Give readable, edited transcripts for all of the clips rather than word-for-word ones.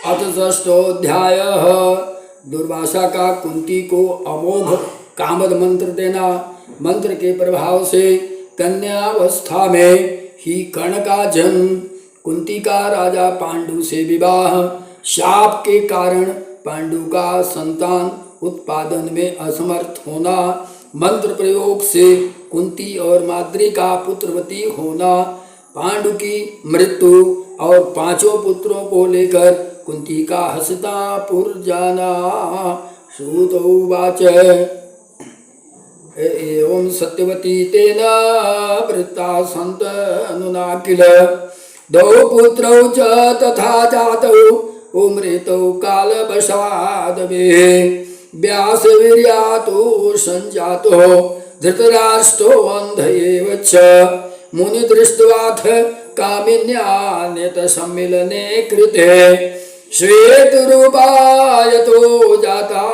अथ षष्ठोऽध्याय। दुर्वासा का कुंती को अमोघ कामद मंत्र देना। मंत्र के प्रभाव से कन्यावस्था में ही कर्ण का जन्म, कुंती का राजा पांडु से विवाह, शाप के कारण पांडु का संतान उत्पादन में असमर्थ होना, मंत्र प्रयोग से कुंती और माद्री का पुत्रवती होना, पांडु की मृत्यु और पांचों पुत्रों को लेकर कुंती का हस्तिनापुर जाना। श्रुत उवाच एवं सत्यवती तेन वृत्ता सन्तनुना किल द्वौ पुत्रौ च तथा जातौ मृतौ कालवशादवे व्यासवीर्यातो संजातो धृतराष्ट्रो अन्ध एव च मुनि दृष्ट्वाथ कामिन्यान्यत सम्मिलने कृते श्वेतरूपायतो जाता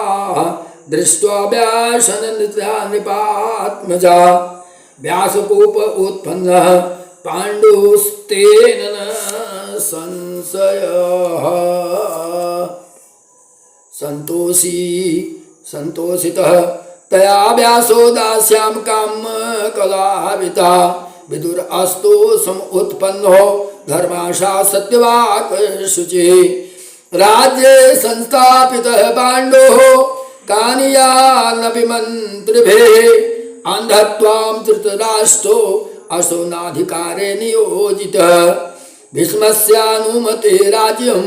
दृष्ट्वा व्यासनृपात्मजा व्यासकोप उत्पन्नः पाण्डुस्तेन न संशयः। संतोषितः तया व्यासो दास्यां कामकलाविता विदुर अस्तो समुत्पन्नो धर्माशा सत्यवाक् शुचि राज्ये संस्थापितः पाण्डोः कानीयानपि मन्त्रिभिः अन्धत्वां धृतराष्ट्रो अशोनाधिकारे नियोजितः भीष्मस्यानुमते राज्यं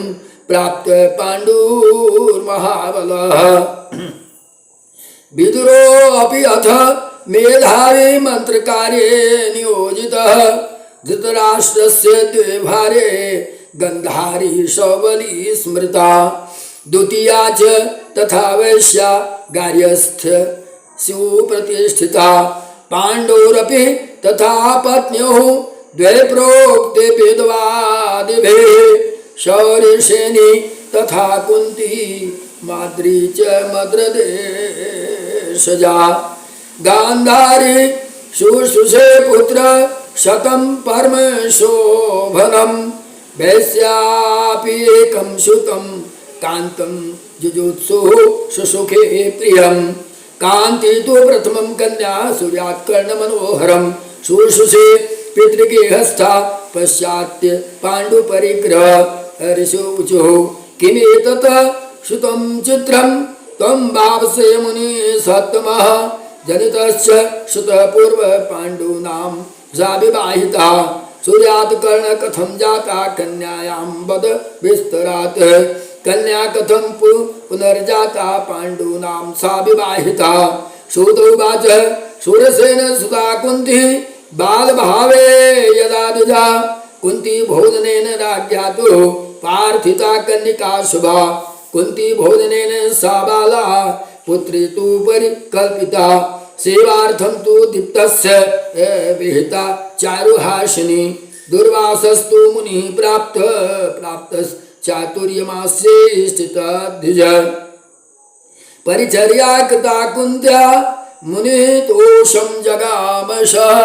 प्राप्त पाण्डुर्महाबलः विदुरो अपि अथ मेधावी मंत्रकार्ये नियोजितः धृतराष्ट्रस्य द्वे भार्ये गन्धारी सौबली स्मृता द्वितीया च तथा वैश्या गार्हस्थ सुप्रतिष्ठिता पाण्डोरपि तथा पत्न्योः द्वे प्रोक्ते वेदवादिभिः शौर्यसेनी तथा कुन्ती माद्री च मद्रदेशजा गान्धारी शुश्रूषे पुत्र शतं परमशोभनं वैश्यापि एकं सुतं कान्तं जुजुत्सुः सुसुखे प्रियं कान्ति तु प्रथमं कन्या सूर्यात् कर्णमनोहरं शुश्रूषे पितृगेहस्था पश्चात् पाण्डुपरिग्रह ऋषिवचुः किमेतत् श्रुतं चित्रं त्वं भावसे मुनि सत्तमः जनितश्च श्रुतः पूर्व पाण्डूनां सा विवाहिता सूर्यात् कर्ण कथं जाता कन्यायां वद विस्तरात् कन्या कथं पुनर्जाता पाण्डूनां सा विवाहिता। श्रुत उवाच शूरसेन सुता कुन्ती बालभावे यदा द्विजा कुन्ती भोजनेन राज्ञा तु पार्थिता कन्यका शुभा कुन्ती भोजनेन सा बाला पुत्री तु परिकल्पिता सेवार्थं तु दीप्तस्य विहिता चारुहासिनी दुर्वासस्तु मुनिः प्राप्तश्चातुर्यमास्ये स्थितः द्विज परिचर्या कृता कुन्त्या मुनिः तोषं जगामशः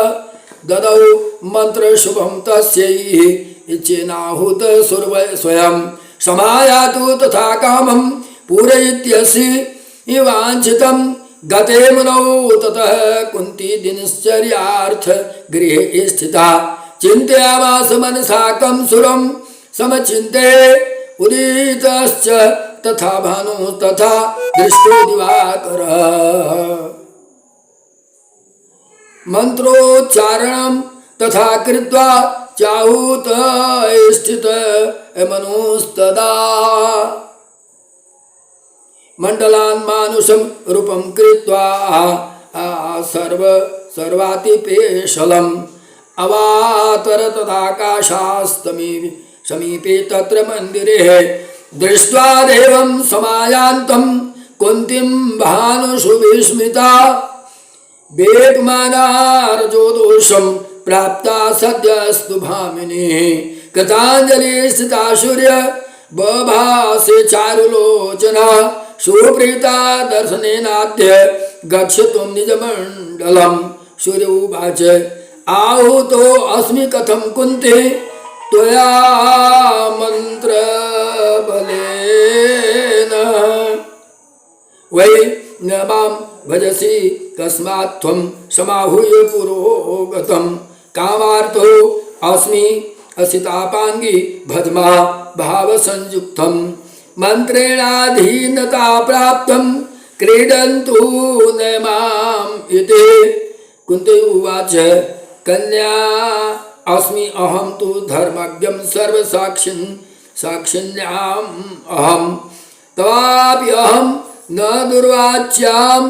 ददौ मन्त्रशुभं तस्यै इच्छेनाहुत स्वयं समायातु तथा कामं पूरयित्यसि वाञ्छितं गते मुनौ ततः कुन्ती दिनश्चर्यार्थ गृहे स्थिता चिन्तयामास मनसा कं सुरं समचिन्ते उदितश्च तथा भानु तथा दृष्टो दिवाकरः मंत्रोच्चारणं तथा कृत्वा चाहूत स्थित मनुस्तदा मंडलान् मानुषं रूपं कृत्वा सर्वातिपेशलम् अवातर तदाकाशास्तमी समीपे तत्र मंदिरे दृष्ट्वा देवं समायान्तं कुन्तीं भानुषु विस्मिता वेगमानार्जोदोषं प्राप्ता सद्यस्तु भामिनी कृताञ्जलि स्थिता सूर्य बभासे चारुलोचना सुप्रीता दर्शनेनाद्य गच्छतु निजमण्डलं सूर्य उवाच आहूतो अस्मि कथं कुन्ती त्वया मंत्र बले वै न मां भजसि कस्मात् त्वं समाहूय पुरोगतं कामार्थो अस्मि असितापाङ्गी भद्मा भावसंयुक्तं मन्त्रेणाधीनता प्राप्तं क्रीडन्तु न माम् इति। कुन्ती उवाच कन्या अस्मि अहं तु धर्मज्ञं सर्वसाक्षिण्याम् अहं तवापि अहं न दुर्वाच्यां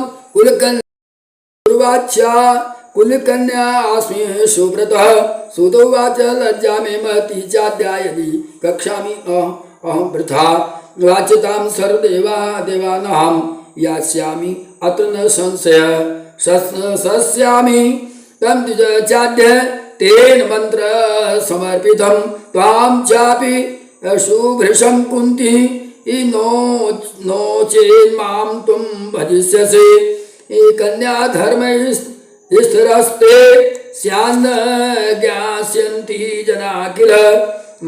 कुलकन्या अस्मि सुव्रतः। सुतोवाच लज्जा मे महती चाद्या यदि कक्षामि अहं वृथा वाच्यतां सर्वदेवानां यास्यामि अत्र न संशय सस्यामि तं चाद्य तेन मन्त्र समर्पितं त्वां चापि शुभृशं कुन्ती नो चेन्मां त्वं भजिष्यसि कन्या धर्म स्थिरस्ते स्यान्न ज्ञास्यन्ति जना किल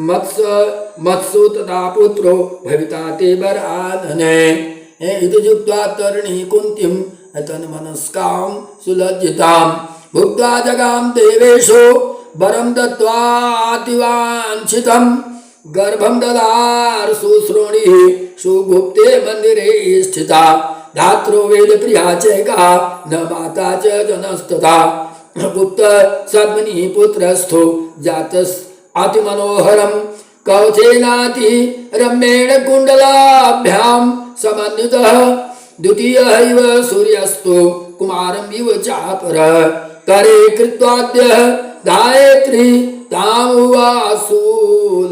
मत्सु तथा पुत्रो भविता ते वरानने इति जुक्त्वा तरुणी कुन्तीं तन्मनस्कां सुलज्जितां भुक्त्वा जगाम देवेशो वरं दत्त्वातिवाञ्छितं गर्भं ददार सुश्रोणिः सुगुप्ते मंदिरे स्थिता धात्रो वेद प्रिया चैका न माता च जनस्तथा पुत्र सद्मनि पुत्रस्थो जातस् अतिमनोहरं कवचेनाति रम्येण कुण्डलाभ्यां समन्वितः द्वितीयः सूर्यस्तो कुमारं इव चापर करे कृत्वाद्य गायत्री तामुवासु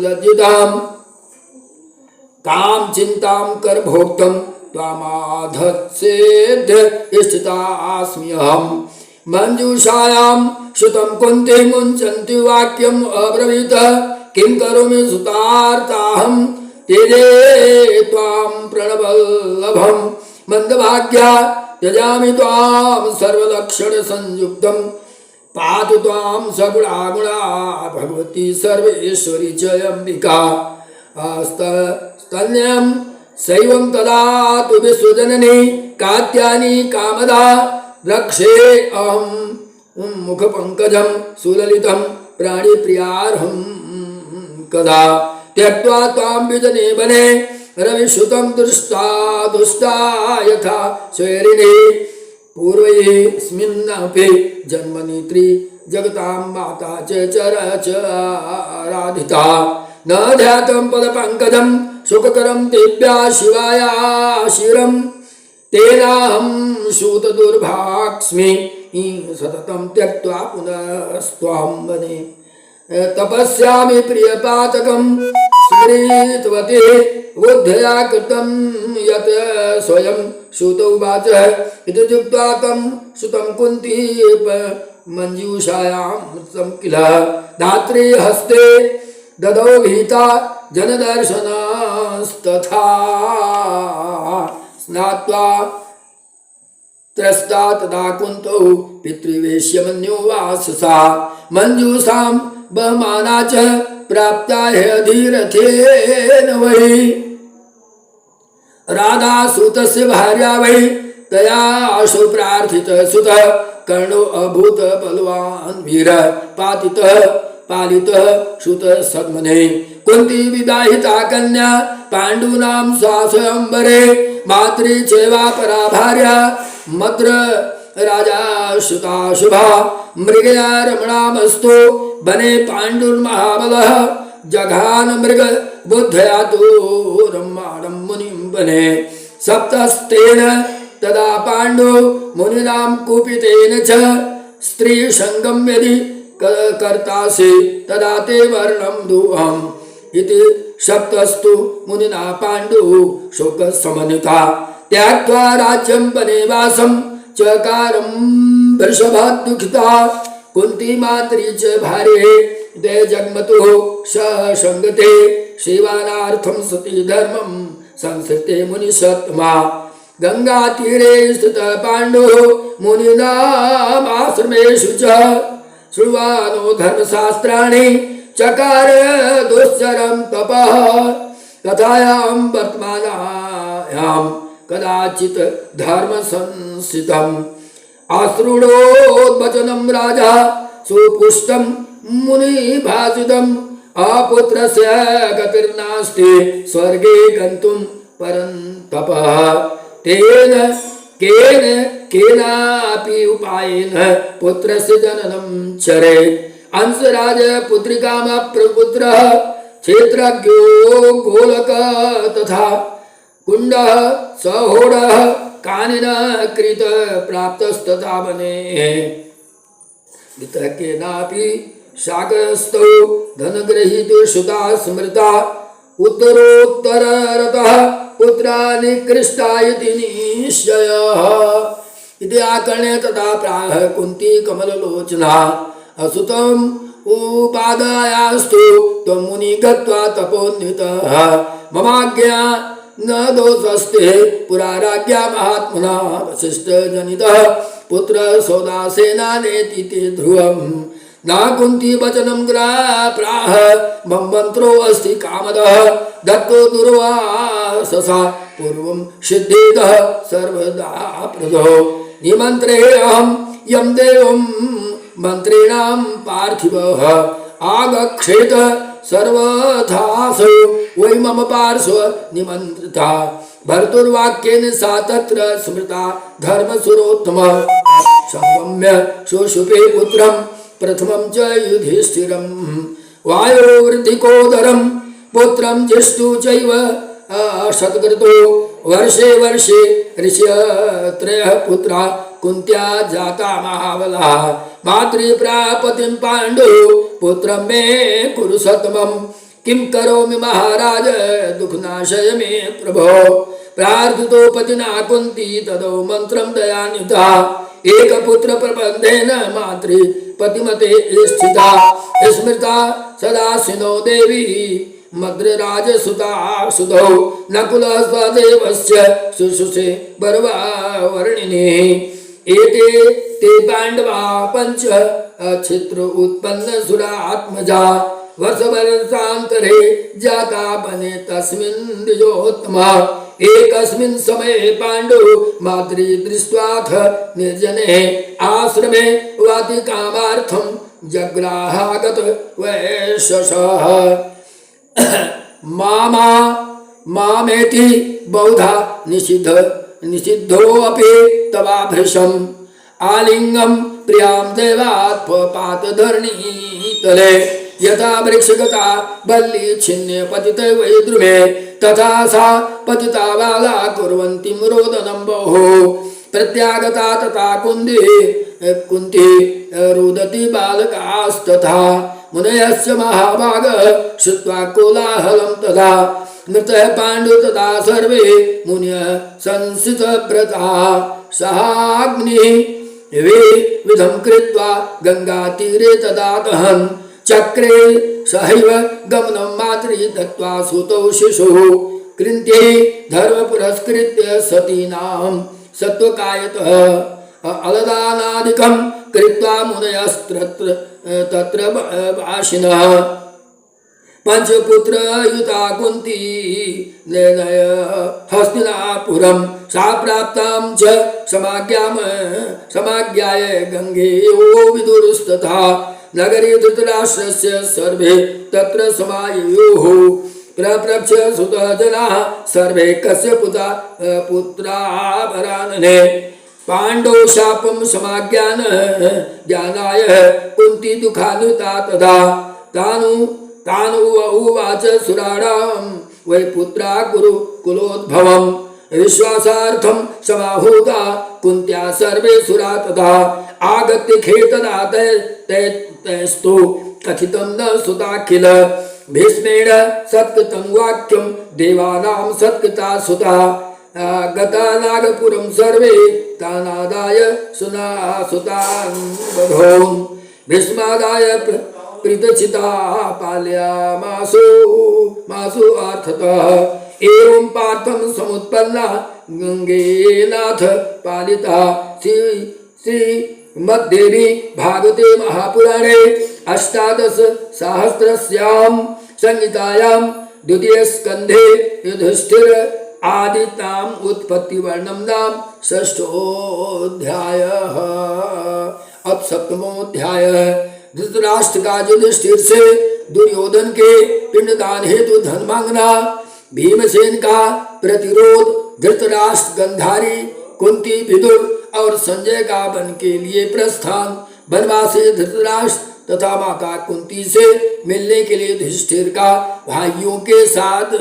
लज्जितां तां चिन्तां कर भोक्तं त्वामाधत्सेद्य स्थितास्मि अहं मंजूषायां श्रुतं कुन्ती मुञ्चन्ति वाक्यम् अब्रवीत किं करोमि सुतार्ताहं तेजे त्वां प्रणवल्लभं मन्दभाग्या त्यजामि त्वां सर्वलक्षण संयुक्तं पातु त्वां सगुणा भगवती सर्वेश्वरी च अम्बिका स्तन्यं शैवं ददातु विश्वजननी कात्यायनी कामदा रक्षे अहं मुखपङ्कजं सुललितं प्राणिप्रियार्हं कदा त्यक्त्वा त्वां विजने वने रविश्रुतं दुष्टा यथा स्वैरिणी पूर्वस्मिन्नपि जन्मनि जगतां माता च चराधिता न ध्यातं पदपङ्कजं सुखकरं दिव्या शिवाया शिरं तेनाहं सूतदुर्भाक्ष्मि सततं त्यक्त्वा पुनस्त्वां वने तपस्यामि प्रियपातकं स्मृतवती बुद्धया कृतं यत् स्वयं सूत उवाच इति जुक्त्वा तं सुतं कुन्ती मञ्जूषायां मृतं किल धात्री हस्ते ददौ भीता जनदर्शनस्तथा स्नात्वा त्रस्ता तदा कुन्तौ पितृवेश्यमन्योवाससा मञ्जूषां बहमाना च प्राप्ता ह्यधिरथेन वै राधा सुतस्य भार्या वै तया आशु प्रार्थित सुत कर्णो अभूत बलवान् वीर पालितः सुत सद्मने कुन्ती विवाहिता कन्या पाण्डूनां स्वास्वयंवरे मातृ चैवा परा भार्या मद्र राजा सुता शुभा मृगया रमणामस्तु बने पाण्डुर्महाबलः जघान मृग बुद्धया तो रम्माणं मुनिं बने सप्तस्तेन तदा पाण्डु मुनिनां कुपितेन च स्त्री संगम यदि कर्तासि तदा ते वर्णं दुःहम् इति सप्तस्तु मुनिना पाण्डु शोकसमन्विता त्याक्त्वा राज्यं वनेवासं चकारं वृषभाद्दुःखिता कुन्ती मात्री च भार्ये ते जग्मतुः ससङ्गते सेवानार्थं सती धर्मं संसृते मुनिसत्तमा गंगातीरे स्थितः पाण्डुः मुनीनामाश्रमेषु च श्रुवानो धर्मशास्त्राणि चकार दुश्चरं तपः तथायां वर्तमानायां कदाचित् धर्म संस्थितम् आश्रुणोद्वचनं राजा सुपुष्टं मुनिभाषितम् अपुत्रस्य गतिर्नास्ति स्वर्गे गन्तुं परन्तपः तेन केनापि उपायेन पुत्रस्य जननं चरेत् अंशराज पुत्रिकामप्रपुत्रः क्षेत्रज्ञो गोलक तथा कुण्डः सहोडः कानिनः कृत प्राप्तस्तथा वने वितकेनापि शाकस्तौ धनगृहीतो सुता स्मृता उत्तरोत्तररतः पुत्राणि कृष्टा इति निश्चयः इति आकर्ण्य तथा प्राह कुन्ती कमललोचना असुतम् उपादायास्तु त्वं मुनि गत्वा तपोन्वितः ममाज्ञा न दोषस्ते पुरा राज्ञा महात्मना वसिष्ठजनितः पुत्र सौदासेनानेति ते ध्रुवम् न कुन्ती वचनं प्राह मम मंत्रो अस्ति कामदः दत्तो दुर्वाससा पूर्वं सिद्धेदः सर्वदा प्रदो निमन्त्रेऽहं यं देवं मंत्रिणां पार्थिवः आगच्छेत सर्वथासो वै मम पार्श्व निमन्त्रिता भर्तुर्वाक्येन सा तत्र स्मृता धर्मसुरोत्तमः संगम्य शोषुपे पुत्रं प्रथमं च युधिष्ठिरं वायोवृद्धिकोदरं पुत्रं ज्येष्ठो चैव शतकृतो वर्षे वर्षे ऋषयत्रयः पुत्रा कुन्त्या जाता महाबला मातृप्रापतिं पाण्डु पुत्रं मे कुरु सतमं किं करोमि महाराज दुःखनाशय मे प्रभो प्रार्थितो पतिना कुन्ती तदो मंत्रं दयान्विता एकपुत्र प्रबन्धेन मातृपतिमते स्थिता स्मृता सदाशिनो देवी मद्रराजसुता सुधौ नकुलः स्वदेवस्य शुश्रूषे बर्वावर्णिनी एते ते पाण्डवा पञ्च अक्षित्र उत्पन्न सुरात्मजा वर्षवर्षान्तरे जाता वने तस्मिन् द्विजोत्तमा एकस्मिन् समये पाण्डु मातृ दृष्ट्वाथ निर्जने आश्रमे वाटिकामार्थं जग्राहागत वैश्यसः मामेति बहुधा निषिद्धोऽपि तवाभृशम् आलिङ्गं प्रियां देवात् पातधरणीतले यथा वृक्षगता बल्ली छिन्ने पतिते वै द्रुमे तथा सा पतिता बाला कुर्वन्तीं रोदनं बहु प्रत्यागता तथा कुन्ती रुदति बालकास्तथा मुनयस्य महाभागः श्रुत्वा कोलाहलं तथा नृतः पाण्डु तथा सर्वे मुनयः संसितव्रताः सहाग्निः विधं कृत्वा गङ्गातीरे तदा दहन् चक्रे सहैव गमनं मातृ दत्त्वा सुतौ शिशुः कृन्ते धर्म पुरस्कृत्य सतीनां सत्त्वकायतः अलदानादिकं कृत्वा मुनयस्त्र तत्र वासिनः पंचपुत्रयुता कुन्ती निर्णय हस्तिनापुरं सा प्राप्तां च समाज्ञाय गङ्गेयो विदुरस्तथा नगरे धृतराष्ट्रस्य सर्वे तत्र समायुयुः प्रप्रक्ष सुतः जनाः सर्वे कस्य पुत्राभरानने पाण्डौ शापं समाज्ञान ज्ञानाय कुन्ती दुःखान्विता तदा तानुवाच सुराणां वै पुत्रा कुरु कुलोद्भवम् विश्वासार्थं समाहूता कुन्त्या सर्वे सुरा तथा आगत्य खेतदा तैस्तु कथितं न सुताखिल भीष्मेण सत्कृतं वाक्यं देवानां सत्कृता सुता गता नागपुरं सर्वे तानादाय सुतान् बभूव भीष्मादाय प्रीतचिता पालयामासु अर्थतः एवं पार्थं समुत्पन्ना गंगेनाथ पालिता श्रीमद्देवी भागवते महापुराणे अष्टादश सहस्रस्यां संहितायां द्वितीय स्कन्धे युधिष्ठिर आदिताम उत्पत्ति वर्णम नाम षष्ठोऽध्याय। अब सप्तमोऽध्याय। धृतराष्ट्र का युधिष्ठिर से दुर्योधन के पिंडदान हेतु धन मांगना, भीमसेन का प्रतिरोध, धृतराष्ट्र, गंधारी, कुंती, विदुर और संजय का वन के लिए प्रस्थान, वनवासी धृतराष्ट्र तथा माता कुंती से मिलने के लिए युधिष्ठिर का भाइयों के साथ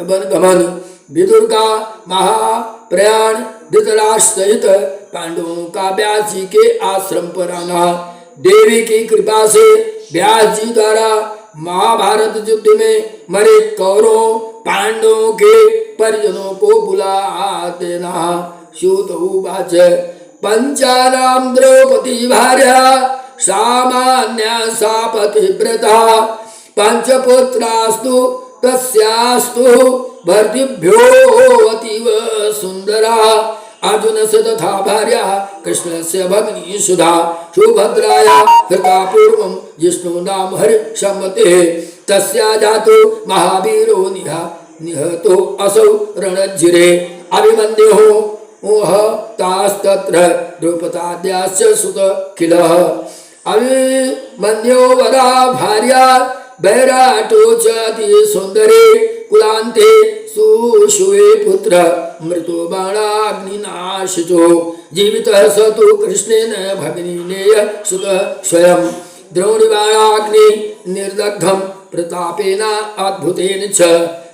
वनगमन, विदुर का महाप्रयाण, धृतराष्ट्र सहित पांडवों का व्यास जी के आश्रम पर आना, देवी की कृपा से व्यास जी द्वारा महाभारत युद्ध में मरे कौरवों पांडवों के परिजनों को बुला देना। सूत उवाच पंचानां द्रौपदी भार्या सामान्या सा पतिव्रता पंचपुत्रास्तु तस्यास्तु भर्तृभ्यो अतीव सुंदरा अर्जुन से तथा भार्या कृष्ण से भगिनी सुधा सुभद्राया हृता पूर्वं जिष्णु नाम हरि सम्मते तस्या जातो महावीरो निहतो असौ रणज्जिरे अभिमन्युः ओह तास्तत्र द्रौपदाद्याश्च सुत किलः अभिमन्यो वरा भार्या वैराटो च अति सुंदरे कुलान्ते सुषुवे पुत्र मृतो बाणाग्निनाशितो जीवितः स तु कृष्णेन भगिनीनेय सुतः स्वयं द्रोणिबाणाग्नि निर्दग्धं प्रतापेन अद्भुतेन च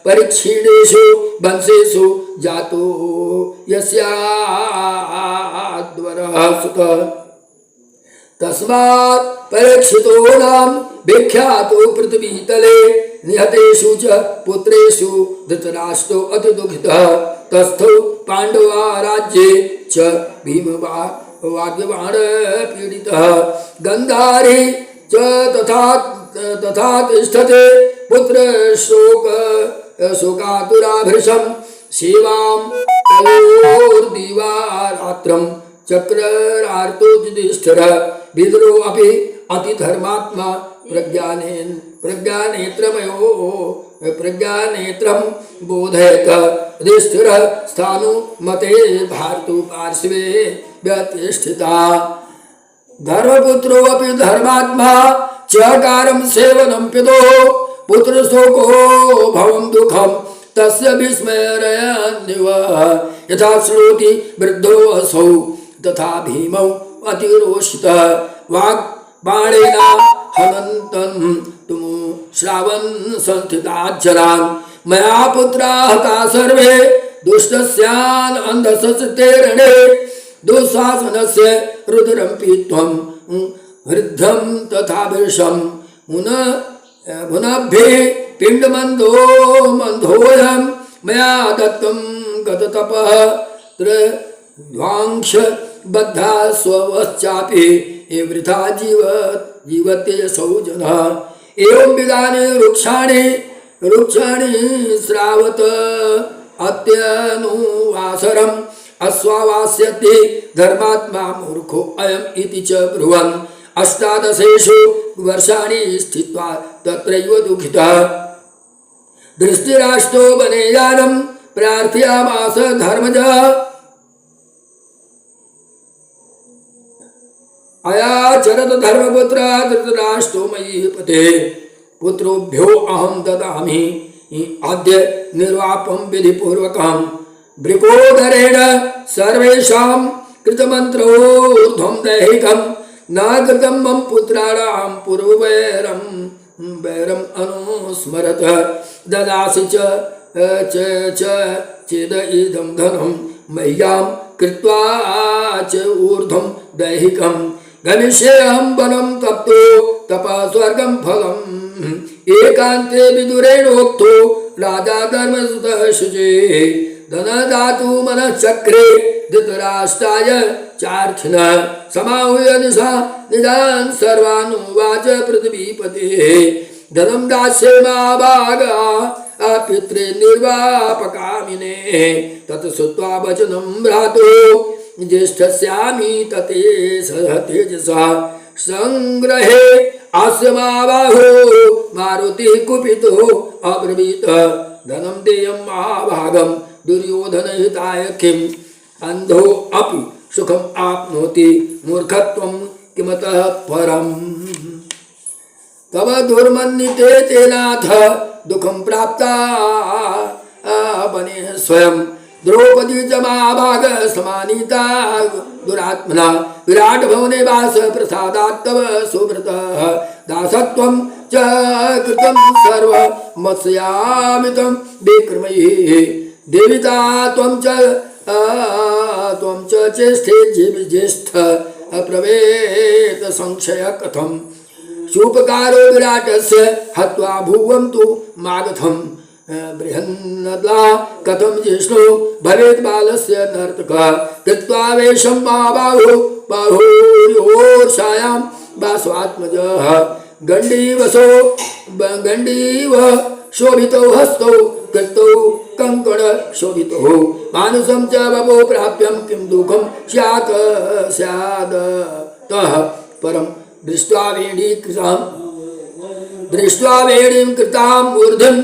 परिक्षीणेषु वंशेषु जातो यस्याद्वरः सुतः तस्मात् परीक्षितो नाम विख्यातो पृथ्वीतले निहतेषु च पुत्रेषु धृतराष्ट्रो अति दुःखितः तस्थौ पांडवा राज्ये च भीमवाग्यबाण पीडितः गंधारी च तथा तिष्ठते पुत्र शोकातुराभृशं सेवां कयोर्दिवारात्रं चक्रार्तो युधिष्ठिरः विदुरो अपि अति धर्मात्मा प्रज्ञानेत्रं बोधयत युधिष्ठिरः स्थाणुमते भारतो पार्श्वे व्यतिष्ठिता धर्मपुत्रो अपि धर्मात्मा चकारं सेवनं पितो पुत्रशोको भवं दुःखं तस्य विस्मरयन्निव यथा श्रोति वृद्धो असौ तथा भीमौ अतिरोषितः वाग्बाणेन हनन्तं तुमु श्रावन् संस्थिताज्जरान् मया पुत्राः हता सर्वे दुष्टस्यान् अन्धस्य रणे दुःशासनस्य रुधिरं पीत्वं वृद्धं तथा विषं मुनभ्ये पिण्डमन्दो मन्दोऽयं मया दत्तं गततपः त्रिध्वांश बद्धा स्वश्चापि वृथा जीवत्यसौ जनः एवं विदाने रुक्षाणि श्रावत अत्यनुवासरम् अस्वावास्यते धर्मात्मा मूर्खो अयम् इति च ब्रुवन् अष्टादशेषु वर्षाणि स्थित्वा तत्रैव दुःखितः धृतराष्ट्रो वनेयानं प्रार्थयामास धर्मजः अयाचरत धर्मपुत्र धृतराष्ट्रो मयि पते पुत्रोभ्यो अहं ददामि अद्य निर्वापं विधिपूर्वकं भृकोदरेण सर्वेषां कृतमन्त्रोर्ध्वं दैहिकं न कृतं मम पुत्राणां पूर्ववैरं अनुस्मरत ददासि चेद इदं धनं मह्यां कृत्वा च ऊर्ध्वं दैहिकं गमिष्येऽहं वनं तप्तो तपः स्वर्गं फलम् एकान्ते विदुरेणोक्तो राजा धर्मसुतः शुचे धनदातु मनश्चक्रे धृतराष्ट्राय चार्थिनः समाहूय निधान् सर्वानुवाच पृथ्वीपतेः धनं दास्येमाभागा पित्रे निर्वापकामिने तत् श्रुत्वा वचनं भ्रातो ज्येष्ठस्यामि तते तेजसा संग्रहे आस्यमाबाहो मारुतिः कुपितो अब्रवीत धनं देयं महाभागं दुर्योधन हिताय किम अंधो अपि सुखम आपनोति मूर्खत्वं किमतः परम। तव दुर्मन्निते तेनाथ दुखम प्राप्ता बने स्वयं द्रौपदी च महाभाग समानीता दुरात्मना विराट भवने वास प्रसादात् तव सुव्रतः दासत्वं च कृतं सर्वमत्स्यामितं विक्रमैः देविता त्वं च चेष्टे ज्येष्ठ अप्रवेत संशय कथम् सूपकारो विराटस्य हत्वा भुवं तु मागधम् बृहन्नला कथं जिष्णु भवेत् बालस्य नर्तकः कृत्वा वेषं महाबाहो बाहुर्योर्षायां वासवात्मजः गण्डीव शोभितौ हस्तौ कृतौ कंकण शोभितौ मानुषं च वपो प्राप्यं किं दुःखं स्यादतः परं दृष्ट्वा वेणीं कृताम् ऊर्ध्वं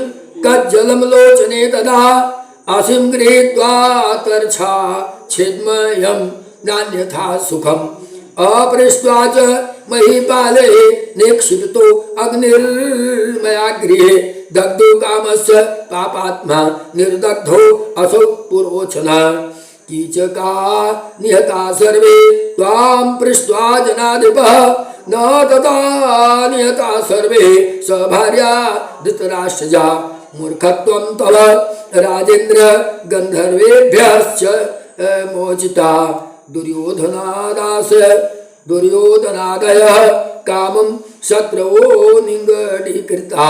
कज्जलं लोचने तदा आसिं गृहीत्वा तर्छा छिद्मयं नान्यथा सुखम् अपृष्ट्वा च महीपाले निक्षिप्तो अग्निर्मया गृहे दग्धो कामस्य पापात्मा निर्दग्धो असौ पुरोचना कीचका निहता सर्वे त्वां पृष्ट्वा जनाधिपः न तथा निहता सर्वे सभार्या धृतराष्ट्रजा मूर्खत्वं तव राजेन्द्र गन्धर्वेभ्यश्च मोचिता दुर्योधनादयः कामं शत्रवो निगडीकृता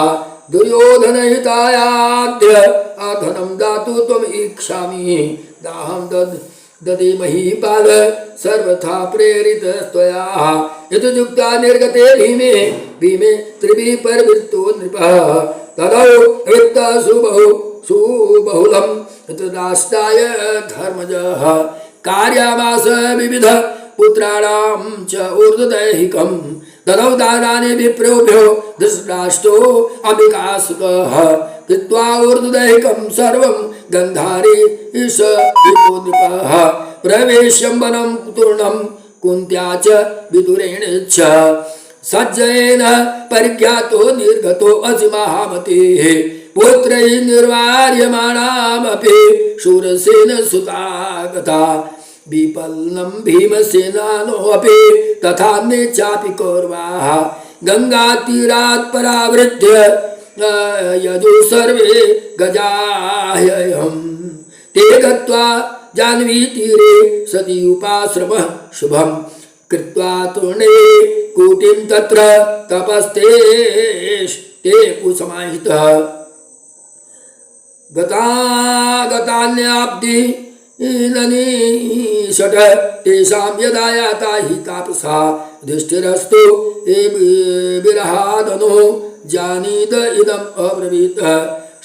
दुर्योधनहितायाद्य अधनं दातु त्वम् इच्छामि दाहं ददे महीपाल सर्वथा प्रेरितस्त्वया यतुक्ता निर्गते भीमे त्रिभिः परिवृत्तो नृपः तदौ वृत्तः सुबहुलं धृतराष्ट्राय धर्मजः कार्यामास विविध पुत्राणां च ऊर्ध्वदैहिकं ददौ दानानि विप्रेभ्यो धृतराष्ट्रो अविकासुकः कृत्वा ऊर्ध्वदैहिकं सर्वं गन्धारी ईश विपो नृपः प्रवेश्यं वनं तूर्णं कुन्त्या च विदुरेण च सज्जयेन परिज्ञातो निर्गतो असिमहामतेः पुत्रैः निर्वार्यमाणामपि शूरसेन सुता गता विपल्लं भीमसेनानोऽपि तथान्ये चापि कौरवाः गङ्गातीरात् परावृत्य यदु सर्वे गजाह्ययम् ते गत्वा जाह्नवीतीरे सती उपाश्रमः शुभम् कृत्वा तूर्णे कूटिं तत्र तपस्ते कुसमाहितः गतान्याब्धि षट् तेषां यदा याता हि तापसा युधिष्ठिरस्तु विरहादनो जानीद इदम् अब्रवीत्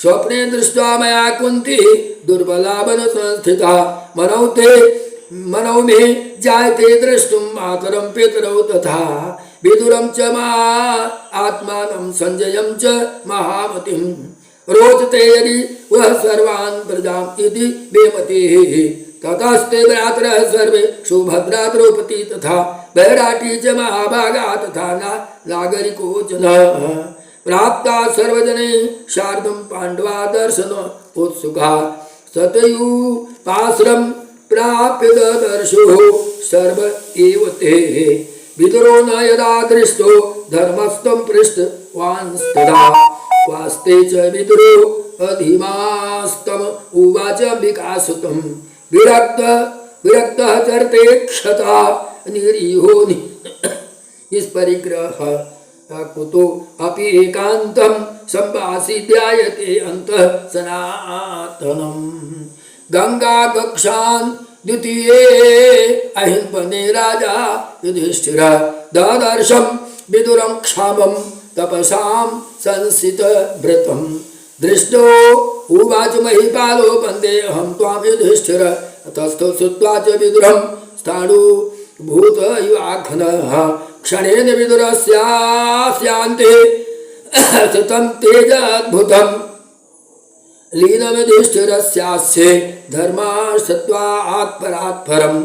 स्वप्ने दृष्ट्वा मया कुन्ती दुर्बला वनसंस्थिता मनौ मे जायते द्रष्टुं मातरं पितरौ तथा विदुरं च आत्मानं संजयं च महामतिं रोचते यदि वह सर्वान् प्रजाम् इति वेमतेः ततस्ते भ्रातरः सर्वे सुभद्रा द्रौपदी तथा बैराटी च महाभागा तथा नागरिको जनः प्राप्ता सर्वजनैः सार्धं पाण्डवा दर्शन उत्सुका सतयुपाश्रम प्राप्य ददर्शुः सर्व एव ते विदुरो न यदा दृष्टो धर्मस्थं पृष्टवांस्तदा वास्ते च विदुरो अधिमास्तम उवाच विकासुतं विरक्तः चरते क्षता निरीहो निष्परिग्रहः कुतो अपि एकान्तं सम्भाषि ध्यायते अन्तः सनातनम् गंगा कक्षान् द्वितीये अहिंवने राजा युधिष्ठिर ददर्शं विदुरं क्षामं तपसां संसितभृतं दृष्टो उवाच महीपालो वन्देऽहं त्वां युधिष्ठिर तस्थो श्रुत्वा च विदुरं स्थाणुभूत युवाघ्नः क्षणेन विदुरस्यास्यान्ते सतं तेजाद्भुतं लीनमिधिष्ठिरस्यास्य धर्मार्थत्वात् परात् परं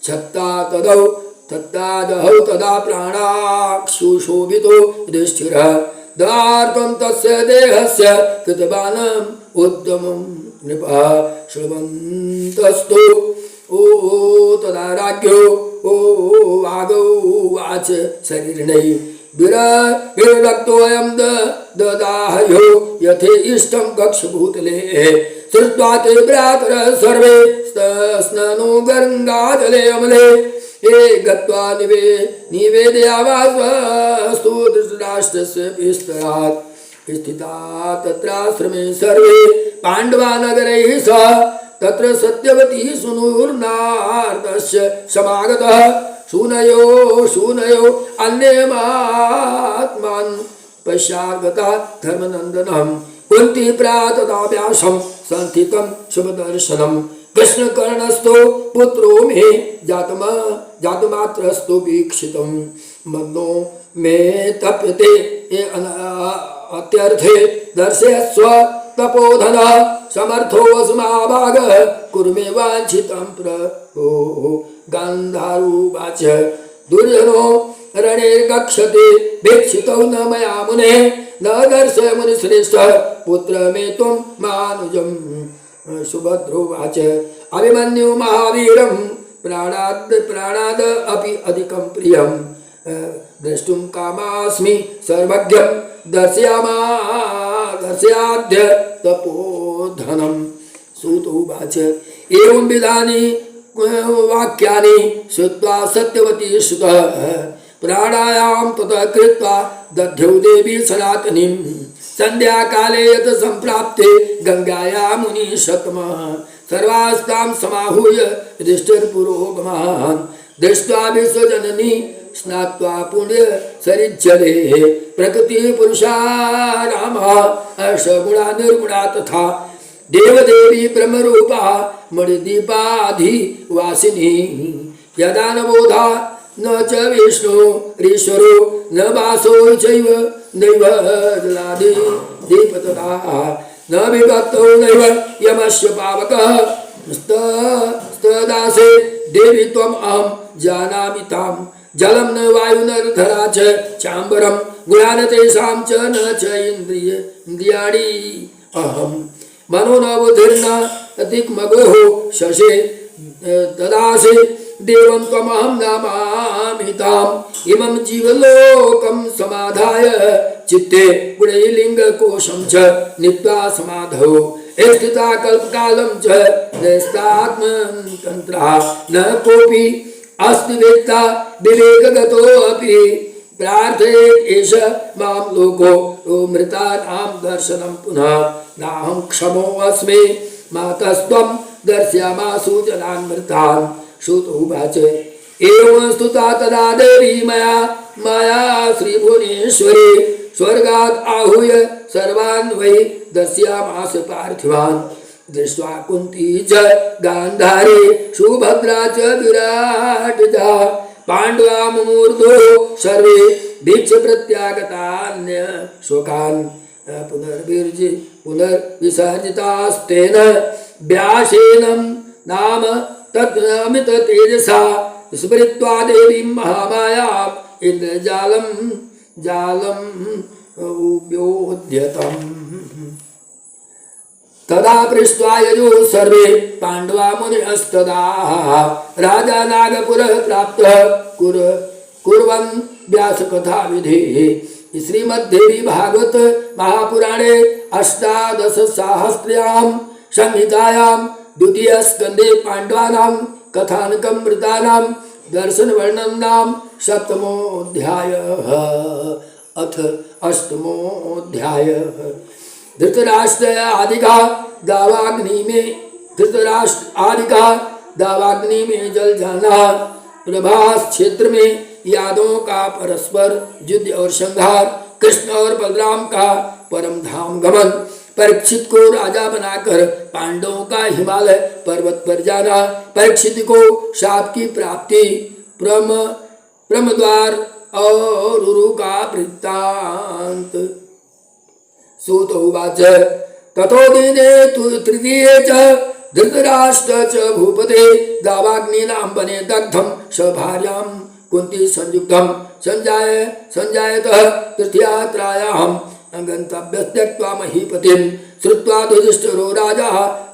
छत्ता तदौ तत्तादहौ तदा प्राणाक्षुशोभितो युधिष्ठिरः दार्तं तस्य देहस्य कृतवान् उद्यमं नृपः श्रुवन्तस्तु ओ तदा राज्ञो ओ वागौ वाच शरीरिणै विरक्तोऽयं ददाहयो यथे इष्टं कक्षभूतले श्रुत्वा ते भ्रातरः सर्वे स्नानो गङ्गाजले अमले हे गत्वा निवेदयामासस्तु धृतराष्ट्रस्य विस्तरात् स्थिता तत्राश्रमे सर्वे पाण्डवानगरैः सह तत्र सत्यवती सुनूर्नार्दस्य समागतः शूनयो अन्यमात्मान् पश्चाद्गता धर्मनन्दनं कुन्ती प्रातदाभ्यासं संस्थितं शुभदर्शनं कृष्णकर्णस्थो पुत्रो मे जातमात्रस्तु वीक्षितं मनो मे तप्यते अत्यर्थे दर्शयस्व तपोधनः समर्थो वसुमाभागः कुरु मे वाञ्छितं प्रभो गान्धारुवाच दुर्जनो रणैर्गच्छति वीक्षितौ न मया मुने न दर्शय मुनिश्रेष्ठः पुत्र मे त्वं मानुजं सुभद्रोवाच अभिमन्यु महावीरं प्राणाद् अपि अधिकं प्रियं द्रष्टुं कामास्मि सर्वज्ञं दर्शयाद्य तपोधनं सूतोवाच एवं विधानि वाक्यानि श्रुत्वा सत्यवती सुतः प्राणायां ततः कृत्वा दध्यौ देवी सनातनीं संध्याकाले यत सम्प्राप्ते गंगायां मुनिषत्तमः सर्वास्तां समाहूय युधिष्ठिरपुरोगमान् दृष्ट्वा विश्वजननी स्नात्वा पुण्य सरिज्जले प्रकृति पुरुषा रामः सगुणा निर्गुणा तथा देवदेवी ब्रह्मरूपा मणिदीपाधिवासिनी यदा न बोधा न च विष्णुरीश्वरो न वासो चैव नैव जलादि दीपतथा न विभक्तो नैव यमस्य पावकः स्तदासे देवी त्वम् अहं जानामि तां जलं न वायुर्धरा च चाम्बरं गुणान् तेषां च न च इन्द्रियाणि अहम् मनो न बुद्धिर्न दिक्मगोः शशे तदासे देवं त्वमहं नमामि ताम् इमं जीवलोकं समाधाय चित्ते गुणैलिङ्गकोशं च नीत्वा समाधौ स्थिता कल्पकालं च नैस्तात्मतन्त्रः न कोऽपि अस्ति वेत्ता विवेकगतोऽपि प्रार्थयेत् एष मां लोको मृतानां दर्शनं पुनः नाहं क्षमोऽस्मि मातस्त्वं दर्शयामासु जनान् मृतान् श्रुतोवाच एवं स्तुता तदा देवी मया श्रीभुवनेश्वरी स्वर्गात् आहूय सर्वान् वै दर्शयामास पार्थिवान् दृष्ट्वा कुन्ती च गान्धारी सुभद्रा च विराटजा पाण्डवा मुमूर्धो सर्वे दीक्ष प्रत्यागतान्य शोकान् पुनर्विसर्जितास्तेन व्यासेन नाम तदमित तेजसा स्मृत्वा देवीं महामायाम् इन्द्रजालं उद्योद्यतम् तदा पृष्ट्वा यजुः सर्वे पाण्डवा मुनिस्तदा राजा नागपुरः प्राप्तः कुर्वन् व्यासकथाविधिः श्रीमद्देवी भागवत महापुराणे अष्टादशसाहस्र्यां संहितायां द्वितीयस्कन्धे पाण्डवानां कथानकमृतानां दर्शनवर्णनं नाम सप्तमोऽध्यायः। अथ अष्टमोऽध्यायः। धृतराष्ट्र आदिका दावाग्नि में जल जाना। प्रभास क्षेत्र में यादवों का परस्पर युद्ध और संहार। कृष्ण और बलराम का परम धाम गमन। परीक्षित को राजा बनाकर पांडवों का हिमालय पर्वत पर जाना। परीक्षित को शाप की प्राप्ति। ब्रह्मद्वार और उरु का वृत्तांत। सूत उवाच ततो दिने तु तृतीये च धृतराष्ट्र च भूपते दावाग्निनां वने दग्धं स भार्यां कुन्ती संयुक्तं संजायतः तीर्थयात्रायां गन्तव्यस्त्यक्त्वा महीपतिं श्रुत्वा युधिष्ठिरो राजा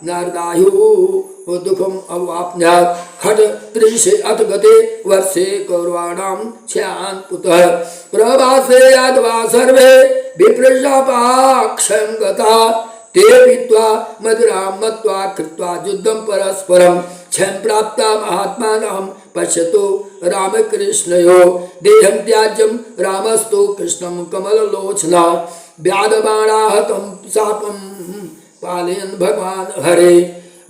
नारदायुः दुःखम् अवाप्नोत् खट त्रिंशे अथ गते वर्षे कौरवाणां क्षयान्पुतः प्रवासे यादवा सर्वे विप्रशापाक्षं गता ते पीत्वा मधुरां मत्वा कृत्वा युद्धं परस्परं क्षयं प्राप्ता महात्मानं पश्यतु रामकृष्णयोः देहं त्याज्यं रामस्तु कृष्णं कमललोचना व्याधबाणाः तं शापं पालयन् भगवान् हरे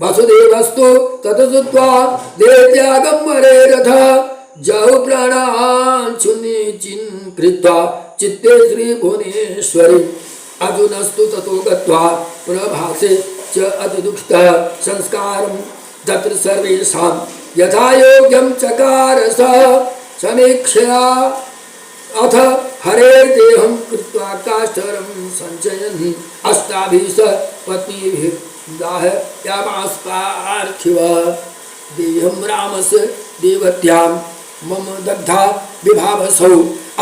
वसुदेवस्तु ततश्रुत्वा देहत्यागं हरे रथः जहु प्राणान् शून्यचिन् कृत्वा चित्ते श्रीभुवनेश्वरी अर्जुनस्तु ततो गत्वा प्रभासे च अतिदुःखितः संस्कारं तत्र सर्वेषां यथा योग्यं चकार सः समीक्षया अथ हरे देहं कृत्वा काष्ठरं सञ्चयन् अष्टाभिः सह पत्नीभिः दाहयामास पार्थिवः देहं रामस्य देवत्यां मम दग्धा विभावसौ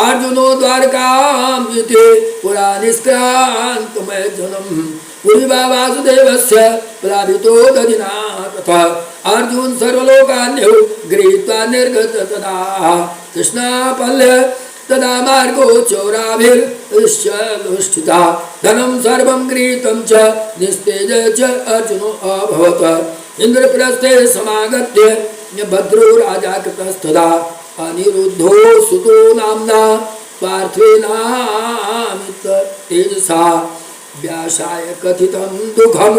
अर्जुनो द्वारकां युते पुरा निष्क्रान्तमय जनम् पुरीवा वासुदेवस्य प्लावितो दधिना तथा अर्जुन सर्वलोकान्यो गृहीत्वा निर्गत तदा कृष्णापल्य तदा मार्गो चौराभिर्ष्ठिता धनं सर्वं गृहीतं च निस्तेज च अर्जुनो अभवत् इंद्रप्रस्थे समागत्य भद्रो राजा कृतस्तदा अनिरुद्धो सुतो नाम्ना पार्थेनामित तेजसा व्यासाय कथितं दुःखं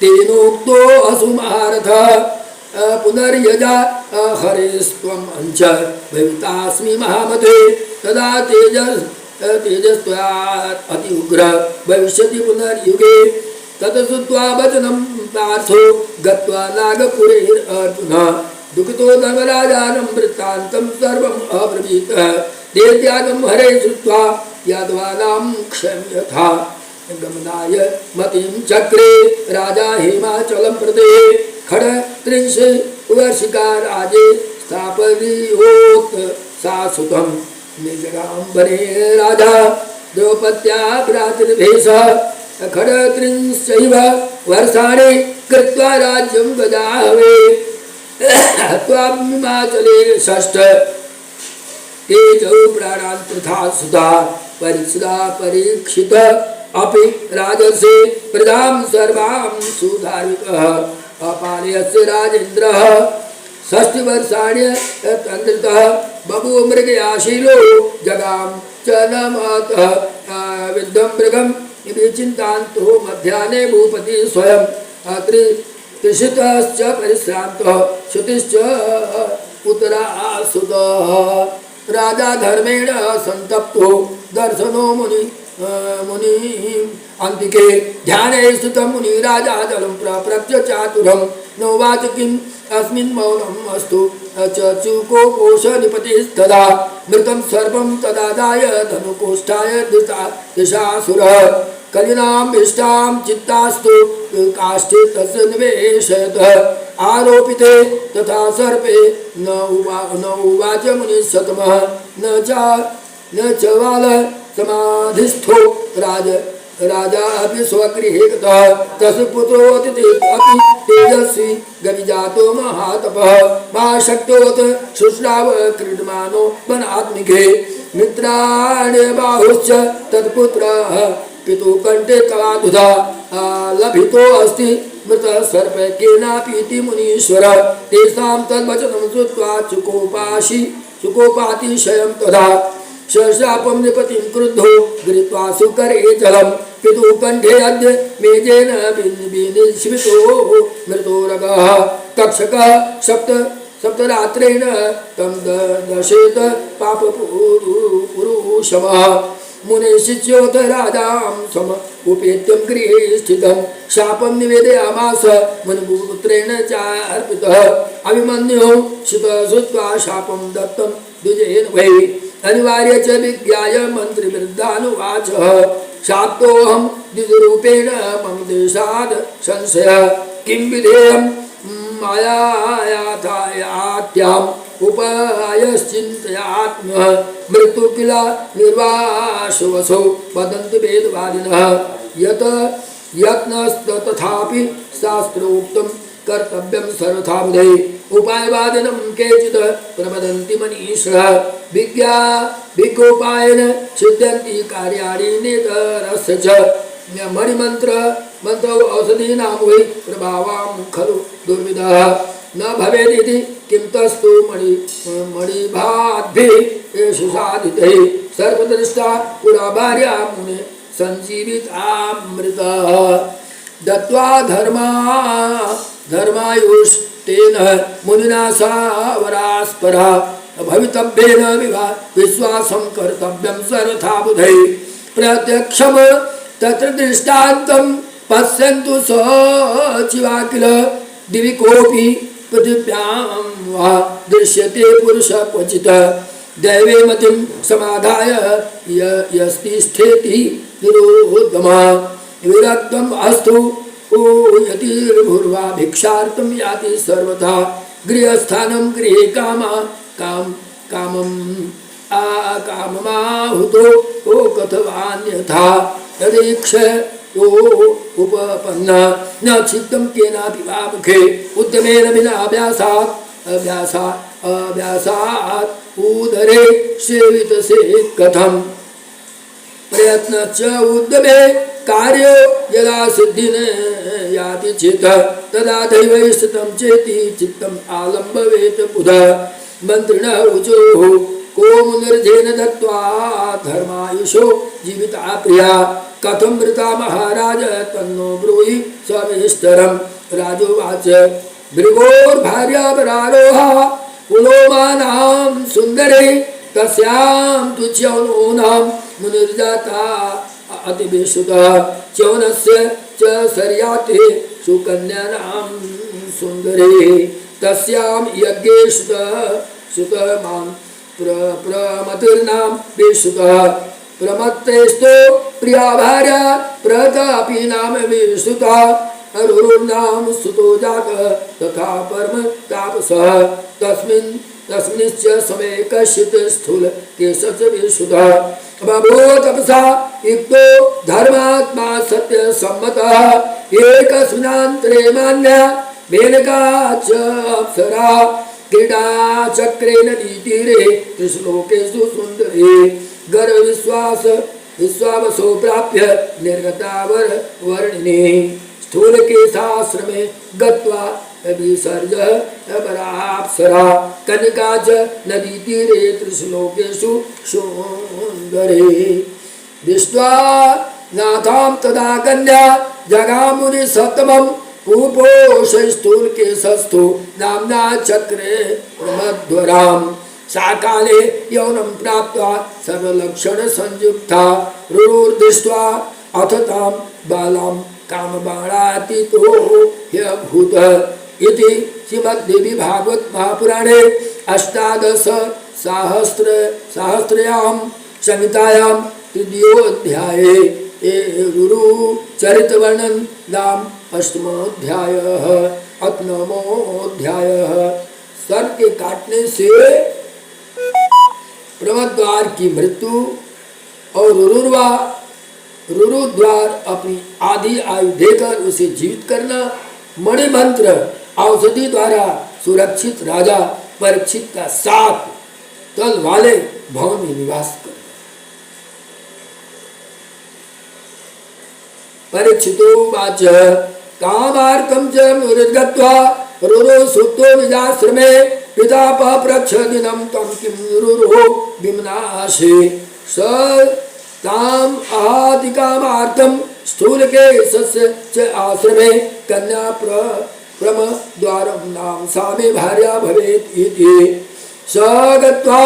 तेनोक्तो असुमहारथः पुनर्यजा हरेस्त्वम् अंच भवितास्मि महामते तदा तेजस्त्वया अति उग्र भविष्यति पुनर्युगे ततश्रुत्वा वचनं पार्थो गत्वा नागपुरे अर्जुनः दुःखितो धर्मराजानं वृत्तान्तं सर्वम् अब्रवीत् देहत्यागं हरे श्रुत्वा यादवानां क्षयं यथा गमनाय मतिं चक्रे राजा हिमाचलं प्रदे खड्गत्रिंशे वर्षिका राजे स्थापयियोत् शाश्वतं निजगां वने राजा द्रौपद्याः भ्रातृभेषः खड्गत्रिंशैव वर्षाणि कृत्वा राज्यं गजाहवे हिमाचले षष्ठ तेजो प्राणान् पृथा सुधा परीक्षित अपि राजसे प्रजां सर्वां सुधारितः अपालयस्य राजेन्द्रः षष्टिवर्षाणि तन्द्रितः बभूव मृगयाशीलो जगां च न महतः विद्धं मृगं विचिन्तान्तो मध्याह्ने भूपति स्वयं त्रिषितश्च परिश्रान्तः श्रुतिश्च उत्तरासुतः राजा धर्मेण संतप्तो दर्शनो मुनि अंतिके ध्याने स्थितं मुनि राजा जलं प्रप्रच्य चातुरं नोवाच किम् अस्मिन् मौनम् अस्तु चचुको कोशनिपतिस्तदा मृतं सर्वं तदादाय धनुकोष्ठाय दिशासुरः कलिनाम् इष्टां चित्तास्तु काष्ठे तस्य निवेशयतः आरोपिते तथा सर्पे न उवाच मुनिशतमः न च बाल समाधिस्थो राजा अपि स्वगृहे गतः तस्य पुत्रो अति तेजस्वी गविजातो महातपः महाशक्तोऽथ शुश्राव क्रीडमानो वनात्मिके मित्राणि बाहुश्च तत्पुत्रः पितुकण्ठे तवाधुधा लभितो अस्ति मृतः सर्पे केनापीति मुनीश्वरः तेषां तद्वचनं श्रुत्वा चुकोपातिशयं तदा शापं निपतिं क्रुद्धो गृहीत्वा सुकरे जलं पितुकण्ठे अद्य मेजेन विनिश्वितो मृतोरगः तक्षकः सप्तरात्रेण तं दशेत पापपुरुषमः मुनिशिष्योऽथ राजां समुपेत्यं गृहे स्थितं शापं निवेदयामास मुनिपुत्रेण चार्पितः अभिमन्युः श्रुत्वा शापं दत्तं द्विजेन वै अनिवार्य च विज्ञाय मन्त्रिवृद्धानुवाचः शाक्तोऽहं द्विजरूपेण मम देशाद् संशयः किं विधेयं मायायाथायात्याम् उपायश्चिन्तयात्मः मृत्यु किल निर्वाशवसो वदन्ति वेदवादिनः यत् यत्नस्तथापि शास्त्रोक्तं कर्तव्यं सर्वथा बुधै उपायवादिनं केचित् प्रवदन्ति मनीषः विज्ञोपायेन सिद्ध्यन्ति कार्याणि नेतरस्य च मणिमन्त्र मंत्रो औषधीनां वै प्रभावां खलु दुर्विधः न भवेदिति किं तस्तु मणिभाद्भिः येषु साधितैः सर्वदृष्टा पुरा भार्या मुने सञ्जीवितामृतः दत्त्वा धर्मायुष्टेन मुनिना सावरास्परा भवितव्येन विश्वासं कर्तव्यं सर्वथा बुधैः प्रत्यक्षं तत्र दृष्टान्तं पश्यन्तु सचिवा किल दिवि कोऽपि पृथिव्यां वा दृश्यते पुरुषः क्वचित् दैवे मतिं समाधाय यस्तिष्ठेति निरोधमः विरक्तम् अस्तु यतिर्भुर्वा भिक्षार्थं याति सर्वथा गृहस्थानं गृहे कामम् आकाममाहुतो कथवान्यथा तदीक्षयो उपपन्न न चित्तं केनापि वा मुखे उद्यमेन विना अभ्यासात् उदरे सेवितसे कथम् प्रयत्न च उद्यमे कार्यो यदा सिद्धिं याति चेत् तदा दैवै स्थितं चेति चित्तम् आलम्बवेत् बुधः मन्त्रिणः ऊचुः को मुनिर्धेन दत्त्वा धर्मायुषो जीविता प्रिया कथं मृता महाराज तन्नो ब्रूहि सविस्तरम् राजोवाच भृगोर्भार्या परारोहा पुलोमानां सुन्दरे तस्यां तु च्यवनोनां मुनिर्जाता अतिविश्रुतः च्यवनस्य च सर्याते सुकन्यानां सुन्दरे तस्यां यज्ञे सुतमां प्रमतिर्नां विश्रुतः प्रमत्तेस्तो प्रिया भार्या प्रतापी नाम विश्रुता अरुरुर्नाम सुतो जातः तथा परम तापसः तस्मिंश्च समय कश्चित् स्थूल केशश्च विश्रुतः बभूव तपसा युक्तो धर्मात्मा सत्यसम्मतः एकस्मिन्नान्तरे मान्या मेनका च अप्सरा क्रीडाचक्रेण नदीतीरे त्रिश्लोकेषु सुन्दरे गर्वविश्वासो प्राप्य निर्गतावर वर्णिने स्थूलकेशाश्रमे गत्वा विसर्ज पराप्सरा कनिका च नदीतीरे त्रिश्लोकेषु सुन्दरे दृष्ट्वा नाथां तदा कन्या जगामुनि सप्तमम् पूपोषस्थूलकेशस्थो नाम्ना चक्रे प्रमध्वराम् सा काले यौनं प्राप्त्वा सर्वलक्षणसंयुक्ता रुरुर्दृष्ट्वा अथ तां बालां कामबाणातीतो ह्यभूत् इति श्रीमद्देवी भागवत महापुराणे अष्टादशसहस्रयां संहितायां तृतीयोऽध्याये रुरु चरितवर्णन नाम अष्टमोऽध्यायः अथ नवमोऽध्यायः। सर्प के काटने से प्रमद्वार की मृत्यु और रुरुद्वार अपनी आधी आयु देकर उसे जीवित करना, मणिमंत्र औषधि द्वारा सुरक्षित राजा परीक्षित का 7 तल वाले भवन में निवास करना। परीक्षितो वाच कामार्थं च मुनिर्गत्वा रुरो सुप्तो निजाश्रमे पिता पप्रच्छ दिनं तं किं रुरो विमनाशे स ताम आहादिकामार्थं स्थूलकेशस्य च आश्रमे कन्या प्रमद्वारं नाम सा मे भार्या भवेत् इति स गत्वा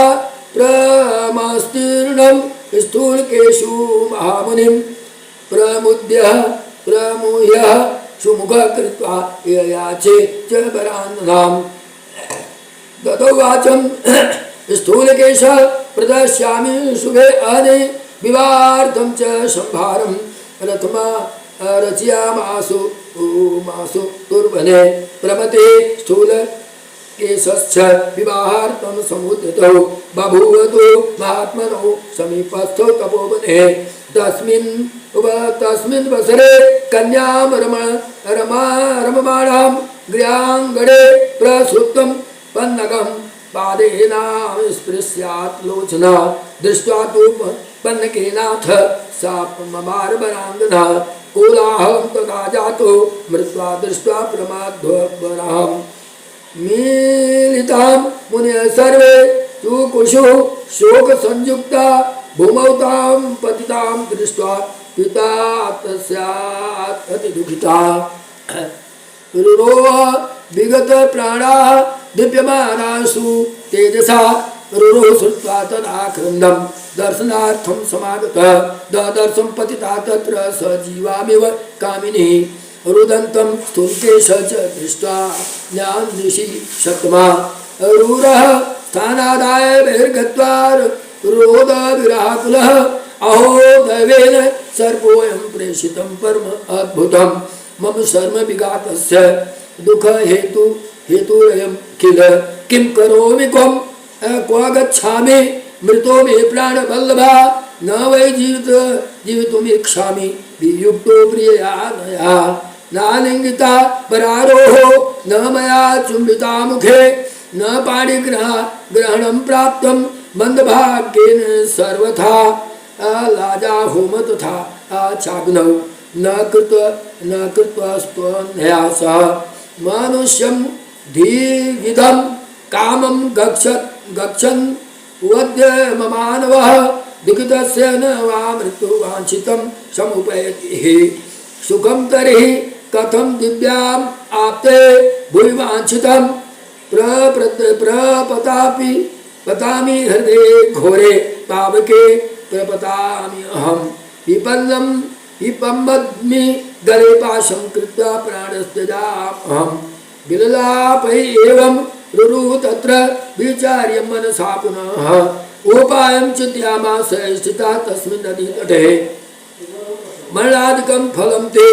प्रमस्तीर्णं स्थूलकेशु महामुनिं प्रमुह्य सुमुख कृत्वा याचे च वरान्नाम् ददौ वाचं स्थूलकेश प्रदर्श्यामि शुभे अने विवाहार्थं च संभारं रथमा रचयामासु मासु तुर्वने प्रमते स्थूल केशश्च विवाहार्थं समुद्यतौ बभूवतु महात्मनौ समीपस्थौ तपोवने तस्मिन् वसरे कन्यां रममाणां गृहाङ्गणे प्रसृतं पन्नगं पादेनां स्पृश्यात् लोचना दृष्ट्वा तु पन्नकेनाथ सा ममारवराङ्गना कोलाहलं तदा जातो मृत्वा दृष्ट्वा प्रमाद्वराम् मीलितां मुनयः सर्वे चुकुषु शोकसंयुक्ता भूमौ तां पतितां दृष्ट्वा पिता तस्यात् अतिदुःखिता रुरोह विगतप्राणाः दीप्यमानासु तेजसा रुरोह श्रुत्वा तदाक्रन्दं दर्शनार्थं समागतः ददर्शं पतिता तत्र स जीवामिव कामिनी रुदन्तं स्थूलकेश च दृष्ट्वा ज्ञानऋषि शतमा रूरः स्थानादाय बहिर्गत्वा रोद विराकुलः अहो दैवेन सर्पोऽयं प्रेषितं परम अद्भुतं मम शर्म विघातस्य दुःख हेतुरयं किल किं करोमि क्व गच्छामि मृतो मे प्राणवल्लभा न वै जीवितुमिच्छामि वियुक्तो प्रियया नया नालिङ्गिता परारोहो न मया चुम्बिता मुखे न पाणिग्रहणं प्राप्तं मन्दभाग्येन सर्वथा लाजा होम तथा चाग्नौ न कृत्वा स्वन्यासः मनुष्यं धीविधं कामं गच्छन् वद्य ममानवः दुःखितस्य न वा मृत्युवाञ्छितं समुपैति सुखं तर्हि कथं दिव्याम् आप्ते भुवि वाञ्छितं पतामि हृदये घोरे पावके प्रपतामि अहं विपम्बद्मि गले पाशं कृत्वा प्राणस्त्यजामहं विललापै एवं रुरु तत्र विचार्य मनसा पुनः उपायं चिन्तयामास स्थिता तस्मिन् नदीतटे मरणादिकं फलं ते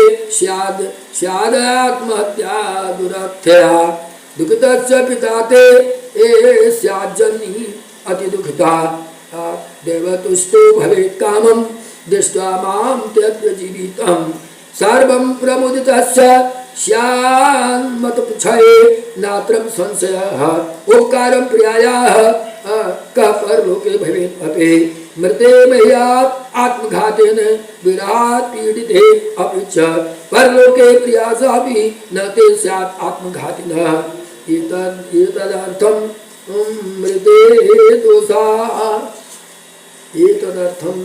स्यादात्महत्या दुरर्थया दुःखितस्य पिता ते स्याज्जननी अतिदुःखिता देवतुष्टो भवेत् कामं दृष्ट्वा मां त्यज्य जीवितं सर्वं प्रमुदितस्य स्यान्मतपुच्छये नात्रं संशयः उपकारं प्रियायाः कः परलोके भवेत् अपि मृते मह्यात् आत्मघातेन विराट् पीडिते अपि च परलोके प्रियासापि न ते स्यात् आत्मघातिनः एतदर्थं मृते दोषा एतदर्थं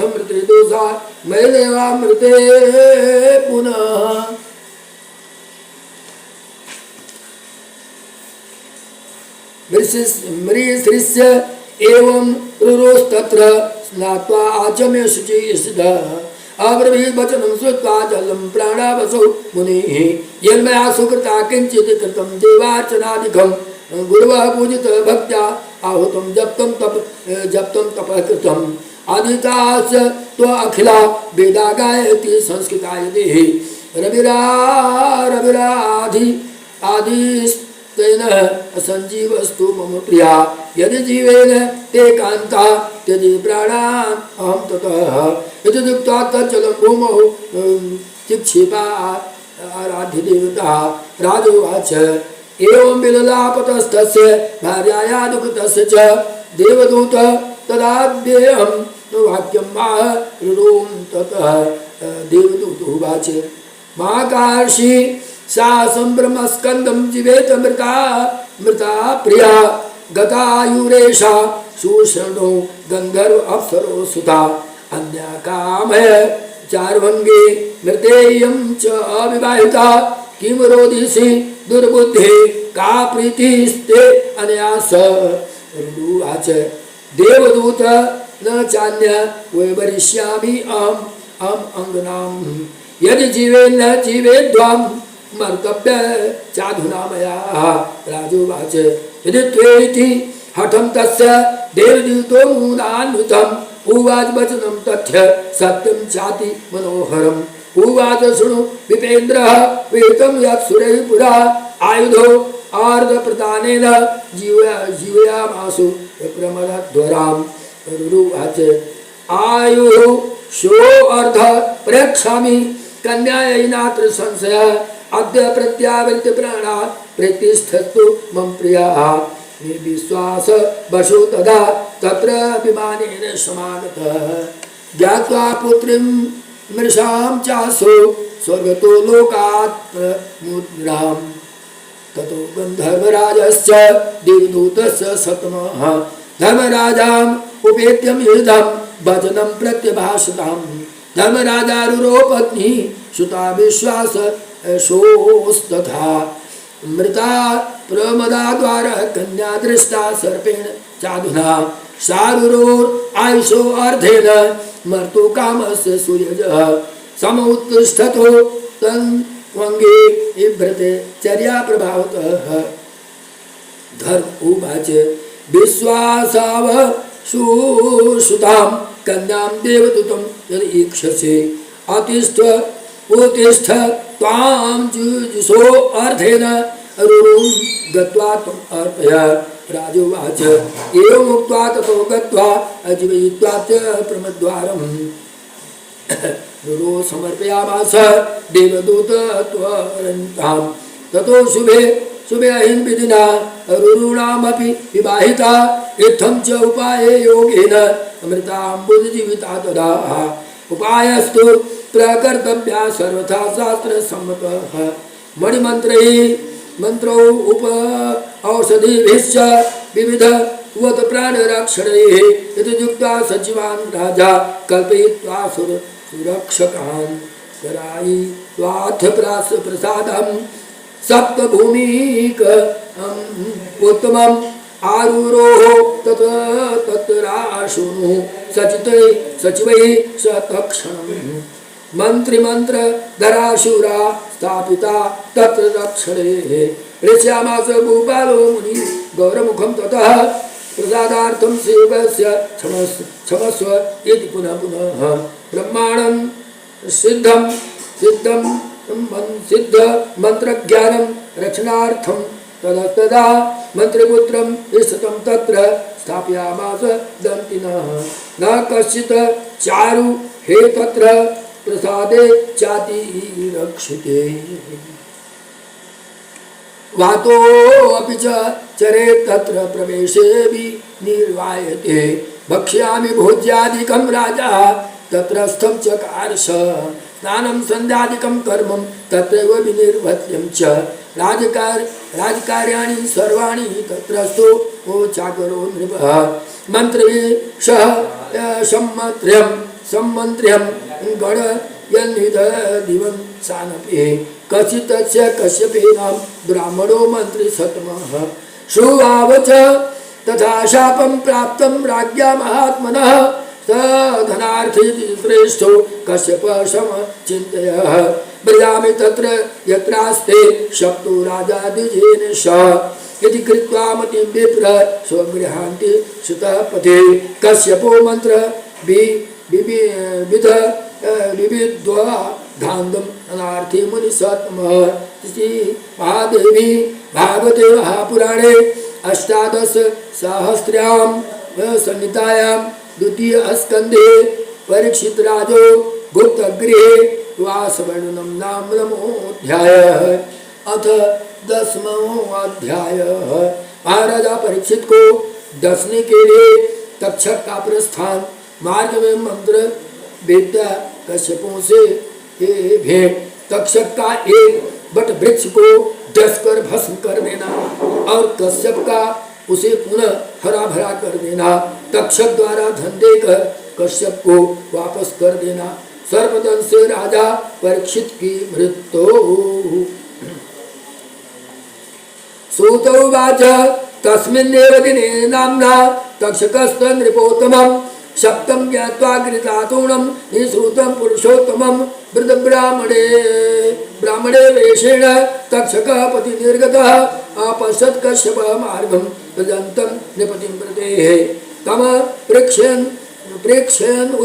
मृते दोषा मैदेवा मृते पुनः मृषिस्य एवं रुरोस्तत्र स्नात्वा आचम्य शुचिः अब्रवीत् वचनं श्रुत्वा जलं प्राणावसौ मुनिः यन्मया सुकृता किञ्चित् कृतं देवार्चनादिकं गुरुवः पूजित भक्त्या आहुतं जप्तं तपः कृतम् आदिताश्च त्वखिला वेदा गायति संस्कृताय देहि रविराधिस्तेन संजीवस्तु मम प्रिया यदि जीवेन ते कान्ता त्यजि प्राणान् अहं ततः इति उक्त्वा तज्जलं भूमौ चिक्षिपा आराध्य देवता राजोवाच एवं विललापतस्तस्य भार्याया दुःखितस्य च देवदूत तदाद्येयं वाक्यं माह रुरों ततः देवदूत उवाच महाकार्षि सा संभ्रमस्कन्दं जीवेत मृता प्रिया गतायुरेषा सुषणो गन्धर्व अप्सरो सुता अन्या कामय चार्वङ्गे मृतेयं च अविवाहिता किं रोदिषि दुर्बुद्धे का प्रीतिस्ते अनया स रुवाच देवदूत न चान्य वैवरिष्यामि अहम् अंगनां यदि जीवेन्न जीवेद्वां मर्तव्य चाधुना मया राजोवाच यदि त्वेति हठम तस्य देवदूतो मूलान्वितम् उवाच वचनं तथ्य सत्यं चाति मनोहरम् उवाच शृणु विपेन्द्रः विहितं यत् सुरैः पुरा आयुधो आर्धप्रदानेन जीवयामासु प्रमदध्वराम् रुरुवाच आयुः शो अर्ध प्रेक्षामि कन्यायै नात्र संशयः अद्य प्रत्यावृत्ति प्राणा प्रतिष्ठतु मम प्रियाः विश्वास वशो तदा तत्र विमानेन समागतः ज्ञात्वा पुत्रीं मृषां चासो स्वर्गतो लोकात् प्रमुद्राम् ततो गन्धर्वराजस्य देवदूतस्य सतमः धर्मराजाम् उपेत्यं युधं वचनं प्रत्यभाषताम् धर्मराजारुरोपत्नी सुता विश्वास शोस्तथा मृता प्रमदाद्वारा कन्या दृष्टा सर्पेण चाधुना शारुरोर आयुषो अर्धेन मर्तु कामस्य सूर्यजः समुत्तिष्ठतो तन्वङ्गे बिभ्रते चर्या प्रभावतः धर्म उवाच विश्वासाव सुसुतां कन्यां देवदूतं यद् ईक्षसे अतिष्ठ उत्तिष्ठ त्वां जुजुषो अर्धेन रुरुं गत्वा त्वम् अर्पय राजोवाच एवम् उक्त्वा ततो गत्वा अजीवयित्वा च प्रमद्वारम् रुरो समर्पयामास देवदूत त्वरन्ताम् ततो शुभे शुभे अहिं विधिना रुरूणामपि विवाहिता इत्थं च उपाये योगेन अमृताम्बुजजीविता तदा उपायस्तु प्रकर्तव्या सर्वथा शास्त्रसम्मतः मणिमन्त्रैः मंत्रो उप औषधिभिश्च विविध वत प्राणरक्षणैः इति युक्ता सचिवान् राजा कल्पयित्वा सुरक्षकान् करायित्वाथ प्रसादं सप्तभूमिक उत्तमम् आरूरोः तत्राशुनु सचिवैः सतक्षणम् मंत्रिमंत्र धराशूरा स्थापिता तत्र रक्षणे ऋष्यामास भूपालो मुनि गौरमुखं ततः प्रसादार्थं सेवस्य क्षमस्व इति पुनः पुनः ब्रह्माणं सिद्धं सिद्ध मंत्रज्ञानं रचनार्थं तदा मंत्रिपुत्रं स्थितं तत्र स्थापयामास दन्तिनः न कश्चित् चारु हे तत्र प्रसादे चाति रक्षिते वातो अपि च चरे तत्र प्रवेशे निर्वायते भक्ष्यामि भोज्यादिकं राजा तत्रस्थं चकारश स्नानं सन्ध्यादिकं कर्मं तत्रैव विनिर्वर्त्यं च राजकार्याणि सर्वाणि तत्रस्थो चाकरो नृपः मन्त्रविषः सम्मन्त्र्यं गणयन्निधदिवं सानपे कश्चित्तस्य कश्यपेनां ब्राह्मणो मन्त्री सतमः श्रुवावच तथा शापं प्राप्तं राज्ञा महात्मनः स धनार्थी श्रेष्ठो कश्यप समचिन्तयः ब्रजामि तत्र यत्रास्ते शप्तो राजा द्विजेन सह इति कृत्वा मतिं विप्र स्वगृहान्ति सुतः पथे कश्यपो मन्त्र विविद्वा धान्दम् अनार्थी मुनिसत्तमः इति महादेवी भागवते महापुराणे अष्टादश सहस्र्यां संहितायां द्वितीय स्कन्धे परीक्षित राजो गुप्तगृहे वासवर्णनं नाम नमोऽध्यायः अथ 10वां अध्याय। महाराजा परीक्षित को दसने के लिए तक्षक का प्रस्थान। मार्ग में मंत्र वेद्या कश्यपों से भेंट। तक्षक का एक बट वृक्ष को डसकर भस्म कर देना और कश्यप का उसे पुनः हरा भरा कर देना। तक्षक द्वारा धन देकर कश्यप को वापस कर देना। सर्पदंश से राजा परीक्षित की मृत्यु। सूतोवाच तस्मिन्नेव दिने नाम्ना तक्षकस्त नृपोत्तमं सप्तम ज्ञात्वा कृतातूणम निश्रुतम पुरुषोत्तमम वृद्धब्राह्मणे ब्राह्मणे वेशेण तक्षकः पति निर्गतः अपश्यत् कश्यप मार्गं तदन्तं नृपतिं प्रतेः तम प्रेक्षयन्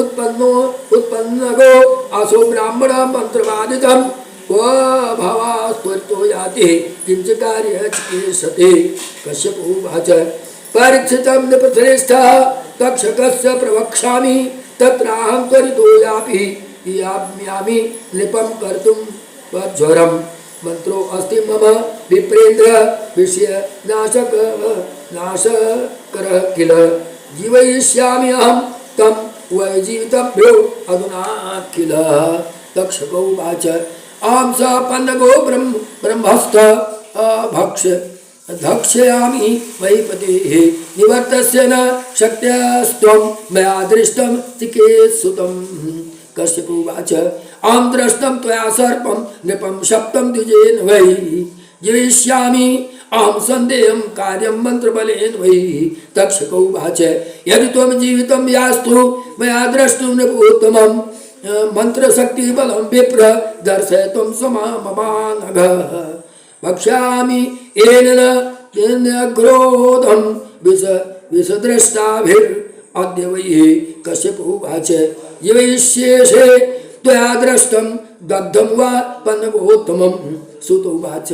उत्पन्नगो असो ब्राह्मण मंत्रवादितं क्व भावास्त्वरितो याति किंच कार्य चिकीर्षते कश्यप उवाच परीक्षितं नृपश्रेष्ठः तक्षकस्य प्रवक्ष्यामि तत्राहं त्वरितो याम्यामि नृपं कर्तुं ज्वरम् मंत्रो अस्ति मम विप्रेन्द्र विषय नाशकर किल जीवयिष्यामि अहं तं वै जीवितभ्यो अधुना किल तक्षको उवाच अहं स पन्नगो ब्रह्मस्थ धक्ष्यामि वै पतेः निवर्तस्य न शक्यस्त्वं मया दृष्टं चिकेत्सुतं कश्यप उवाच अहं दृष्टं त्वया सर्पं नृपं सप्तं द्विजेन वै जीविष्यामि अहं सन्देहं कार्यं मन्त्रबलेन वै तक्षको उवाच यदि त्वं जीवितं यास्तु मया द्रष्टुं नृपोत्तमं मन्त्रशक्तिबलं विप्र दर्शयितुं समाममानघ वक्ष्यामि येन क्रोधं विषदृष्टाभिरद्य वै कश्यप उवाच जीवयिष्येषे त्वया दृष्टं दग्धं वा पन्नगोत्तमं सुत उवाच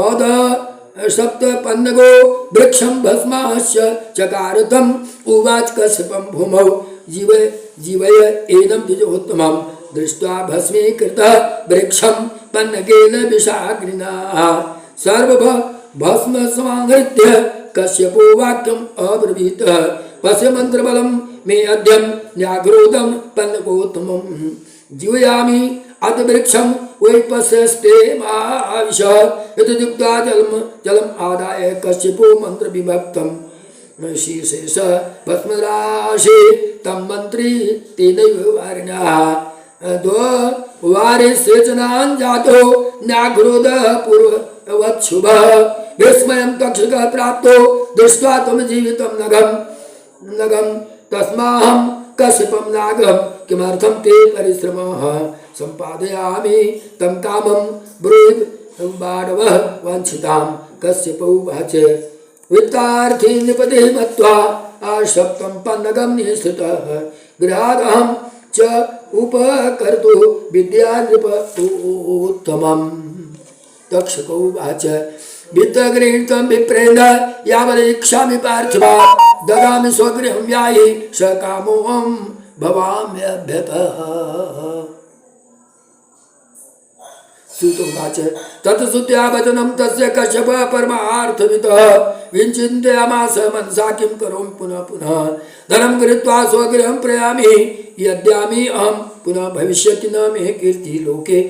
अद सप्तपन्नगो वृक्षं भस्मास्य चकारतम् उवाच कश्यपं भूमौ जीवय एनं द्विजोत्तमं दृष्ट्वा भस्मीकृतः वृक्षं पन्नगेन विषाग्निना सर्वभस्म समाहृत्य कश्यपो वाक्यम् अब्रवीत् पश्य मन्त्रबलं मे अद्यं न्याघ्रोदं पन्नगोत्तमं जीवयामि अथ वृक्षं वै पश्यस्ते माविश यतयुक्ता जलम् आदाय कश्यपो मन्त्रविभक्तं शीर्षेश भस्मराशि तं मन्त्री तेनैव वारिणः द्वारे सेचनान् जातो न्याघ्रोदः पूर्ववत्शुभः विस्मयं तक्षकः प्राप्तो दृष्ट्वा तं जीवितं नगं तस्माहं कश्यपं नागं किमर्थं ते परिश्रमः सम्पादयामि तं कामं ब्रूहि बाणवः वाञ्छितां कश्यप उवाच वित्तार्थी नृपतिः मत्वा सप्तं पन्नगं निःसृतः गृहादहं च उपकर्तुः विद्या नृपोत्तमम् तक्षको उवाच वित्तगृहीतं विप्रेन्द्र यावदिच्छामि पार्थिवा ददामि स्वगृहं याहि स कामोऽहं भवाम्यभ्यतः सुत उवाच तत्श्रुत्वा वचनं तस्य कश्यपः परमार्थमितः विचिन्तयामास मनसा किं करोमि पुनः पुनः धनं गृहीत्वा स्वगृहं प्रयामि यद्यामि अहं पुनः भविष्यति न मे कीर्ति लोके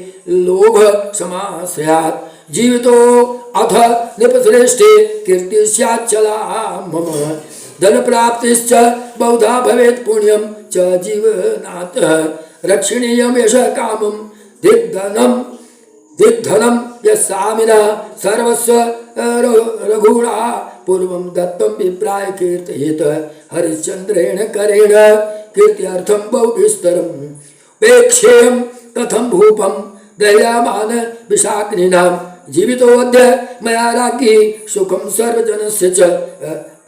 लोभ समाश्रयात् जीवितो अथ नृपश्रेष्ठे कीर्ति स्याच्चला मम धन प्राप्तिश्च बहुधा भवेत् पुण्यं च जीवनात् रक्षणीयं यश कामं दिग्धनं यस्सामिनः सर्वस्व रघुणा पूर्वं दत्तं विप्राय कीर्तयेत हरिश्चन्द्रेण करेण कीर्त्यर्थं बहुविस्तरं वेक्षेयं कथं भूपं दह्यमान विषाग्निनां जीवितोऽद्य मया राज्ञी सुखं सर्वजनस्य च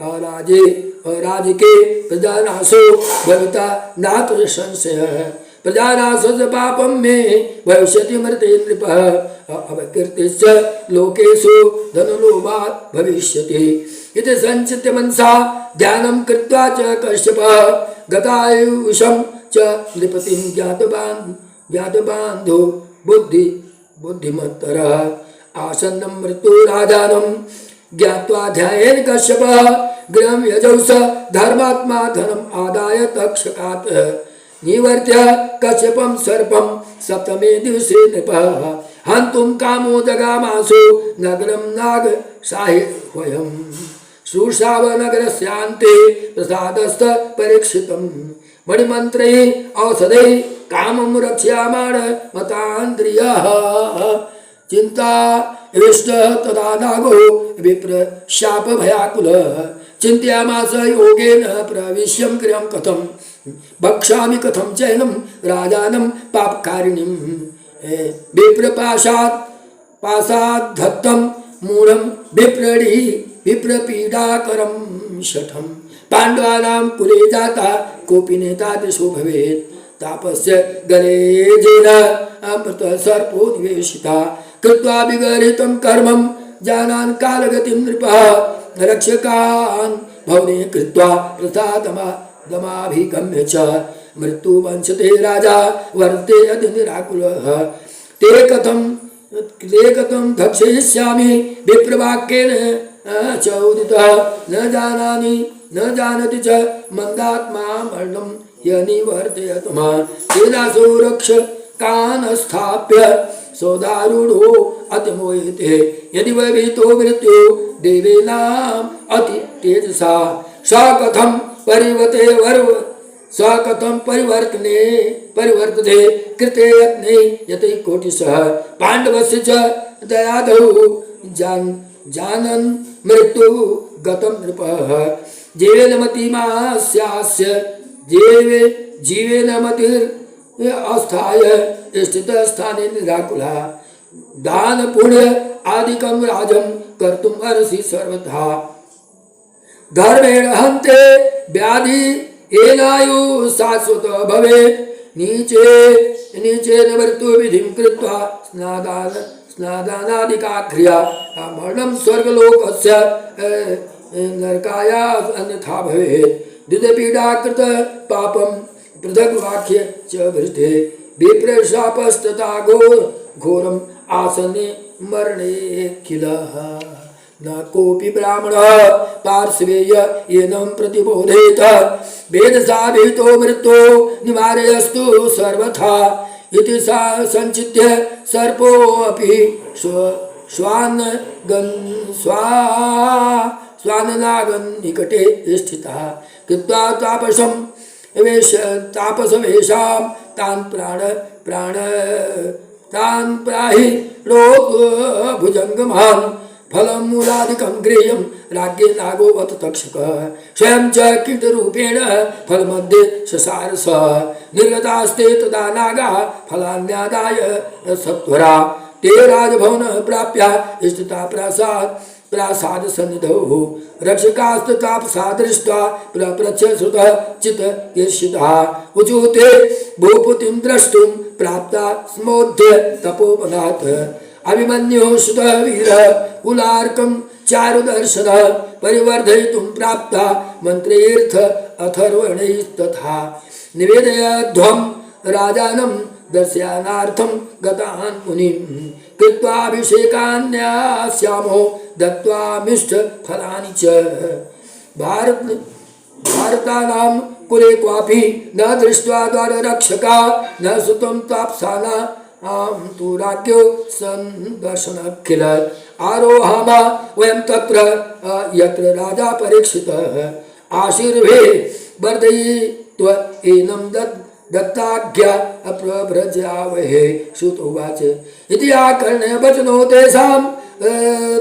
अराजिके प्रजानाशो भविता नात्र संशयः प्रजानाशस्य पापं मे भविष्यति मृते नृपः अपकीर्तिश्च लोकेषु धनलोभात् भविष्यति इति संचित्य मनसा ध्यानं कृत्वा च कश्यपः गतायुषं च नृपतिं ज्ञातबान्धो बुद्धिमत्तरः आसन्नं मृत्युराधानं ज्ञात्वा ध्यायेन कश्यपः गृहं यजौस धर्मात्मा धनम् आदाय तक्षकात् निवर्त्य कश्यपं सर्पं सप्तमे दिवसे नृपः हन्तुं कामो जगामासु नगरं नागसाहिह्वयम् शूर्षावनगरस्यान्ते प्रसादस्थ परीक्षितं मणिमन्त्रैः औषधैः कामं रक्ष्यामाण मतान्द्रियः चिंता इष्टः तदा नागो विप्र शाप भयाकुलः चिंत्यामास योगेन प्रविश्यं गृहं कथं भक्षामि कथं चैनं राजानं पापकारिणीं पाशाद्धत्तं मूढं विप्रपीडाकरं शठं पाण्डवानां कुले जाता कोऽपि नेता दिशो भवेत् तापस्य गले जेन अमृत सर्पोद्वेषिता कृत्वा विगलितं कर्मं जानान् कालगतिं नृपः रक्षकान् भवने कृत्वा दमाभिगम्य च मृत्युवंशते राजा वर्ते अति निराकुलः ते कथं धक्षयिष्यामि विप्रवाक्येन च उदितः न जानति च मन्दात्मा मरणं यनिवर्तयतु मां तेनासु रक्षकान् स्थाप्य सौदारूढो अतिमोहिते यदि भीतो मृत्यु देवेनाम् अति तेजसा स कथं परिवर्तने कृते यत्ने यतै कोटिशः पाण्डवस्य च दयादौ जानन् मृत्यु गतं नृपः जीवेन मतिमास्यास्य जीवेन मतिरस्थाय स्थितस्थाने निराकुला दान पुण्य आदिकं राजं कर्तुम् अर्हसि सर्वथा धर्मेण हन्ते व्याधि येनायु शाश्वत भवेत् नीचेन मृत्यु विधिं कृत्वा स्नादानादिका क्रिया मरणं स्वर्गलोकस्य नरकाया अन्यथा भवेत् द्विधपीडाकृत पापं पृथक् वाक्य च भृते विप्रशापस्तथा घोरम् आसने मरणे किलः न कोऽपि ब्राह्मणः पार्श्वेय येनं प्रतिबोधेत वेदसाभितो मृत्यो निवारयस्तु सर्वथा इति सा संचित्य सर्पोऽपि स्वाननागन् निकटे स्थितः कृत्वा तापसवेषां तान् प्राहि भुजङ्गमान् फलं मूलादिकं गृह्यं राज्ञे नागोऽथ तक्षकः स्वयं च कीटरूपेण फलमध्ये ससारस निर्गतास्ते तदा नागाः फलान्यादाय सत्वरा ते राजभवन प्राप्य स्थिता प्रासादसन्निधौ रक्षकास्ततापसा दृष्ट्वा प्रपृच्छ्रुतः चित्तईर्षितः उचूते भूपतिं द्रष्टुं प्राप्ता स्मोद्य तपोवनात् अभिमन्युः सुतः वीरः कुलार्कं चारुदर्शनः परिवर्धयितुं प्राप्ता मन्त्रेऽर्थ अथर्वणैस्तथा निवेदयध्वं राजानं दर्शनार्थं गतान् मुनिं कृत्वाभिषेकान्यास्यामो दत्त्वा मिष्टफलानि च भारतानां कुले क्वापि न दृष्ट्वा द्वाररक्षका न सुतं ताप्साना तु राज्ञो सन्दर्शनखिल आरोहामा वयं तत्र यत्र राजा परीक्षितः आशीर्भे वर्धयित्वा एनं दत्ताज्ञा अप्रव्रजावहे श्रुत उवाच इति आकर्ण्य वचनो तेषां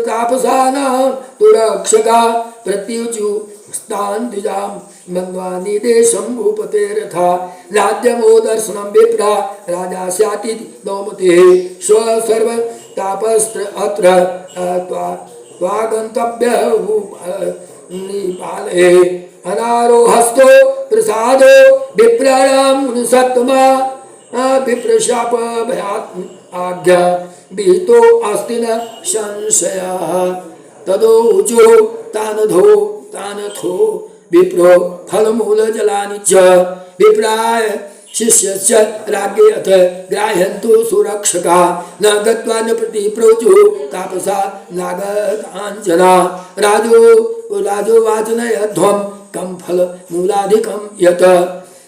तापसानां तु रक्षका प्रत्युचु स्तान् द्विजां मन्वानि देशं भूपतेरथा नाद्यमो दर्शनं विप्रा राजा स्यातिति नौमतेः स्वसर्वतापस्त्र अत्र त्वागन्तव्यः निपाले अनारोहस्तो प्रसादो विप्राणां सत्तमा विप्रशाप भयात् आज्ञा विहितो अस्ति न संशयः तदोचो तानथो विप्रो फलमूलजलानि च विप्राय शिष्यस्य राज्ञे अथ ग्राह्यन्तु सुरक्षका न गत्वा न प्रतिप्रोचु तापसा नागताञ्जना राजोवाचनयध्वं कं फलमूलाधिकं यत्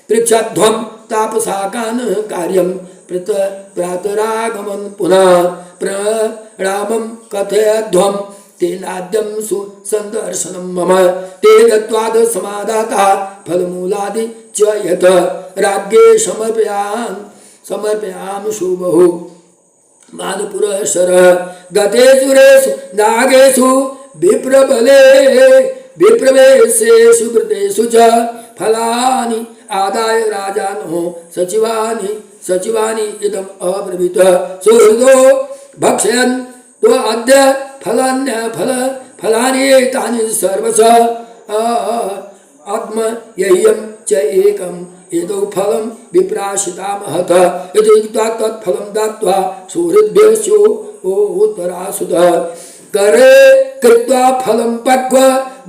पृच्छध्वं तापसाकान् कार्यं प्रातरागमन् पुनः प्रणामं कथयध्वं तेनाद्यं सुसन्दर्शनं मम ते गत्वाद समादाता फलमूलादि च यत् राज्ञे समर्पयामि शुभः मानपुरशर गते सुरेषु नागेषु विप्रबले विप्रवेशेषु कृतेषु च फलानि आदाय राजानो सचिवानि इदम् अब्रवीतः सुहृदो भक्षयन् तो अद्य फलानि एतानि सर्वशः आत्म यह्यं च एकम् एतौ फलं विप्राशिता महत इति उक्त्वा तत्फलं दत्त्वा सुहृद्भ्यो उत्तरासुतः करे कृत्वा फलं पक्व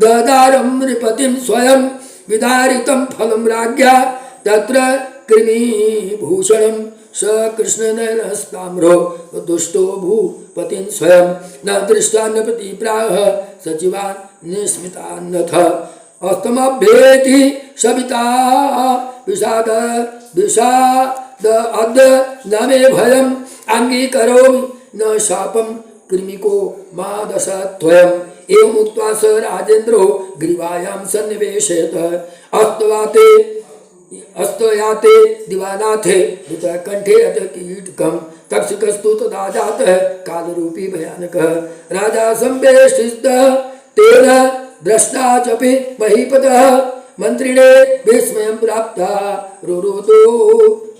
ददारं नृपतिं स्वयं विदारितं फलं राज्ञा तत्र कृमिभूषणं स कृष्णनयनस्ताम्रो दुष्टो भूपतिं स्वयं न दृष्टा नृपति प्राह सचिवान् निस्मितान्नथ अस्तमभ्येति सविता विषाद अद्य न मे भयम् अङ्गीकरोमि न शापं कृमिको मा दशत्वयम् एवमुक्त्वा स राजेन्द्रो ग्रीवायां सन्निवेशयत् अस्तयाते दिवानाथे कंठे अथ कीटकम् तक्षकस्तु तदा जातः कालरूपी भयानकः राजा संवेष्टितः तेन द्रष्टा चपि महीपतः मंत्रिणे विस्मयं प्राप्ता रुरुदो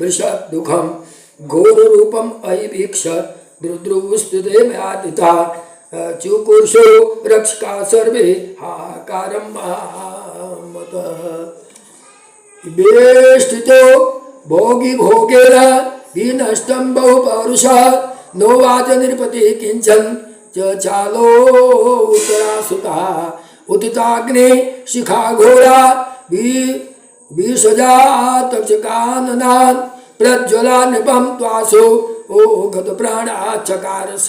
वृषत् दुःखम् घोर रूपम् अभिवीक्ष रुद्रुस्थिते मयातिता चुकुर्षो रक्षका सर्वे हाकारं महामतः वेष्टितो भोगी भोगेन विनष्टं बहुपौरुषः नो वाच नृपति किंचन चालो उत्तरासुतः उदिताग्नि शिखा घोरा विसजा तक्षकाननान् प्रज्वला नृपं त्वासो गत प्राणा चकार स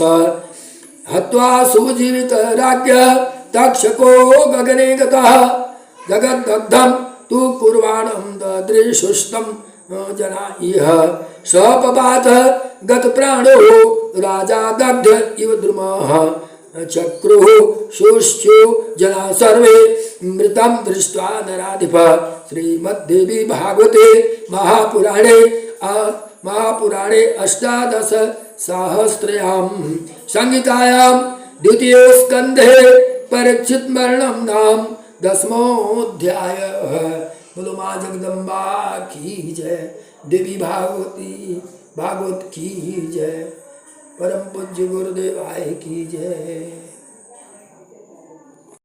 हत्वा सुजीवित राज्ञ तक्षको गगने गतः जगद्दग्धं तु कुर्वाणं ददृशुष्टं जना इह सपपात गत प्राणो राजा दग्ध इव द्रुमः चक्रुः शुश्चु जना सर्वे मृतं दृष्ट्वा नराधिप श्रीमद्देवी भागवते महापुराणे अष्टादश सहस्रयां संहितायां द्वितीय स्कंधे परीक्षित मरणं नाम 10वां बोलो माँ जगदम्बा की जय। देवी भागवत की जय। परम पूज्य गुरुदेवाय की जय।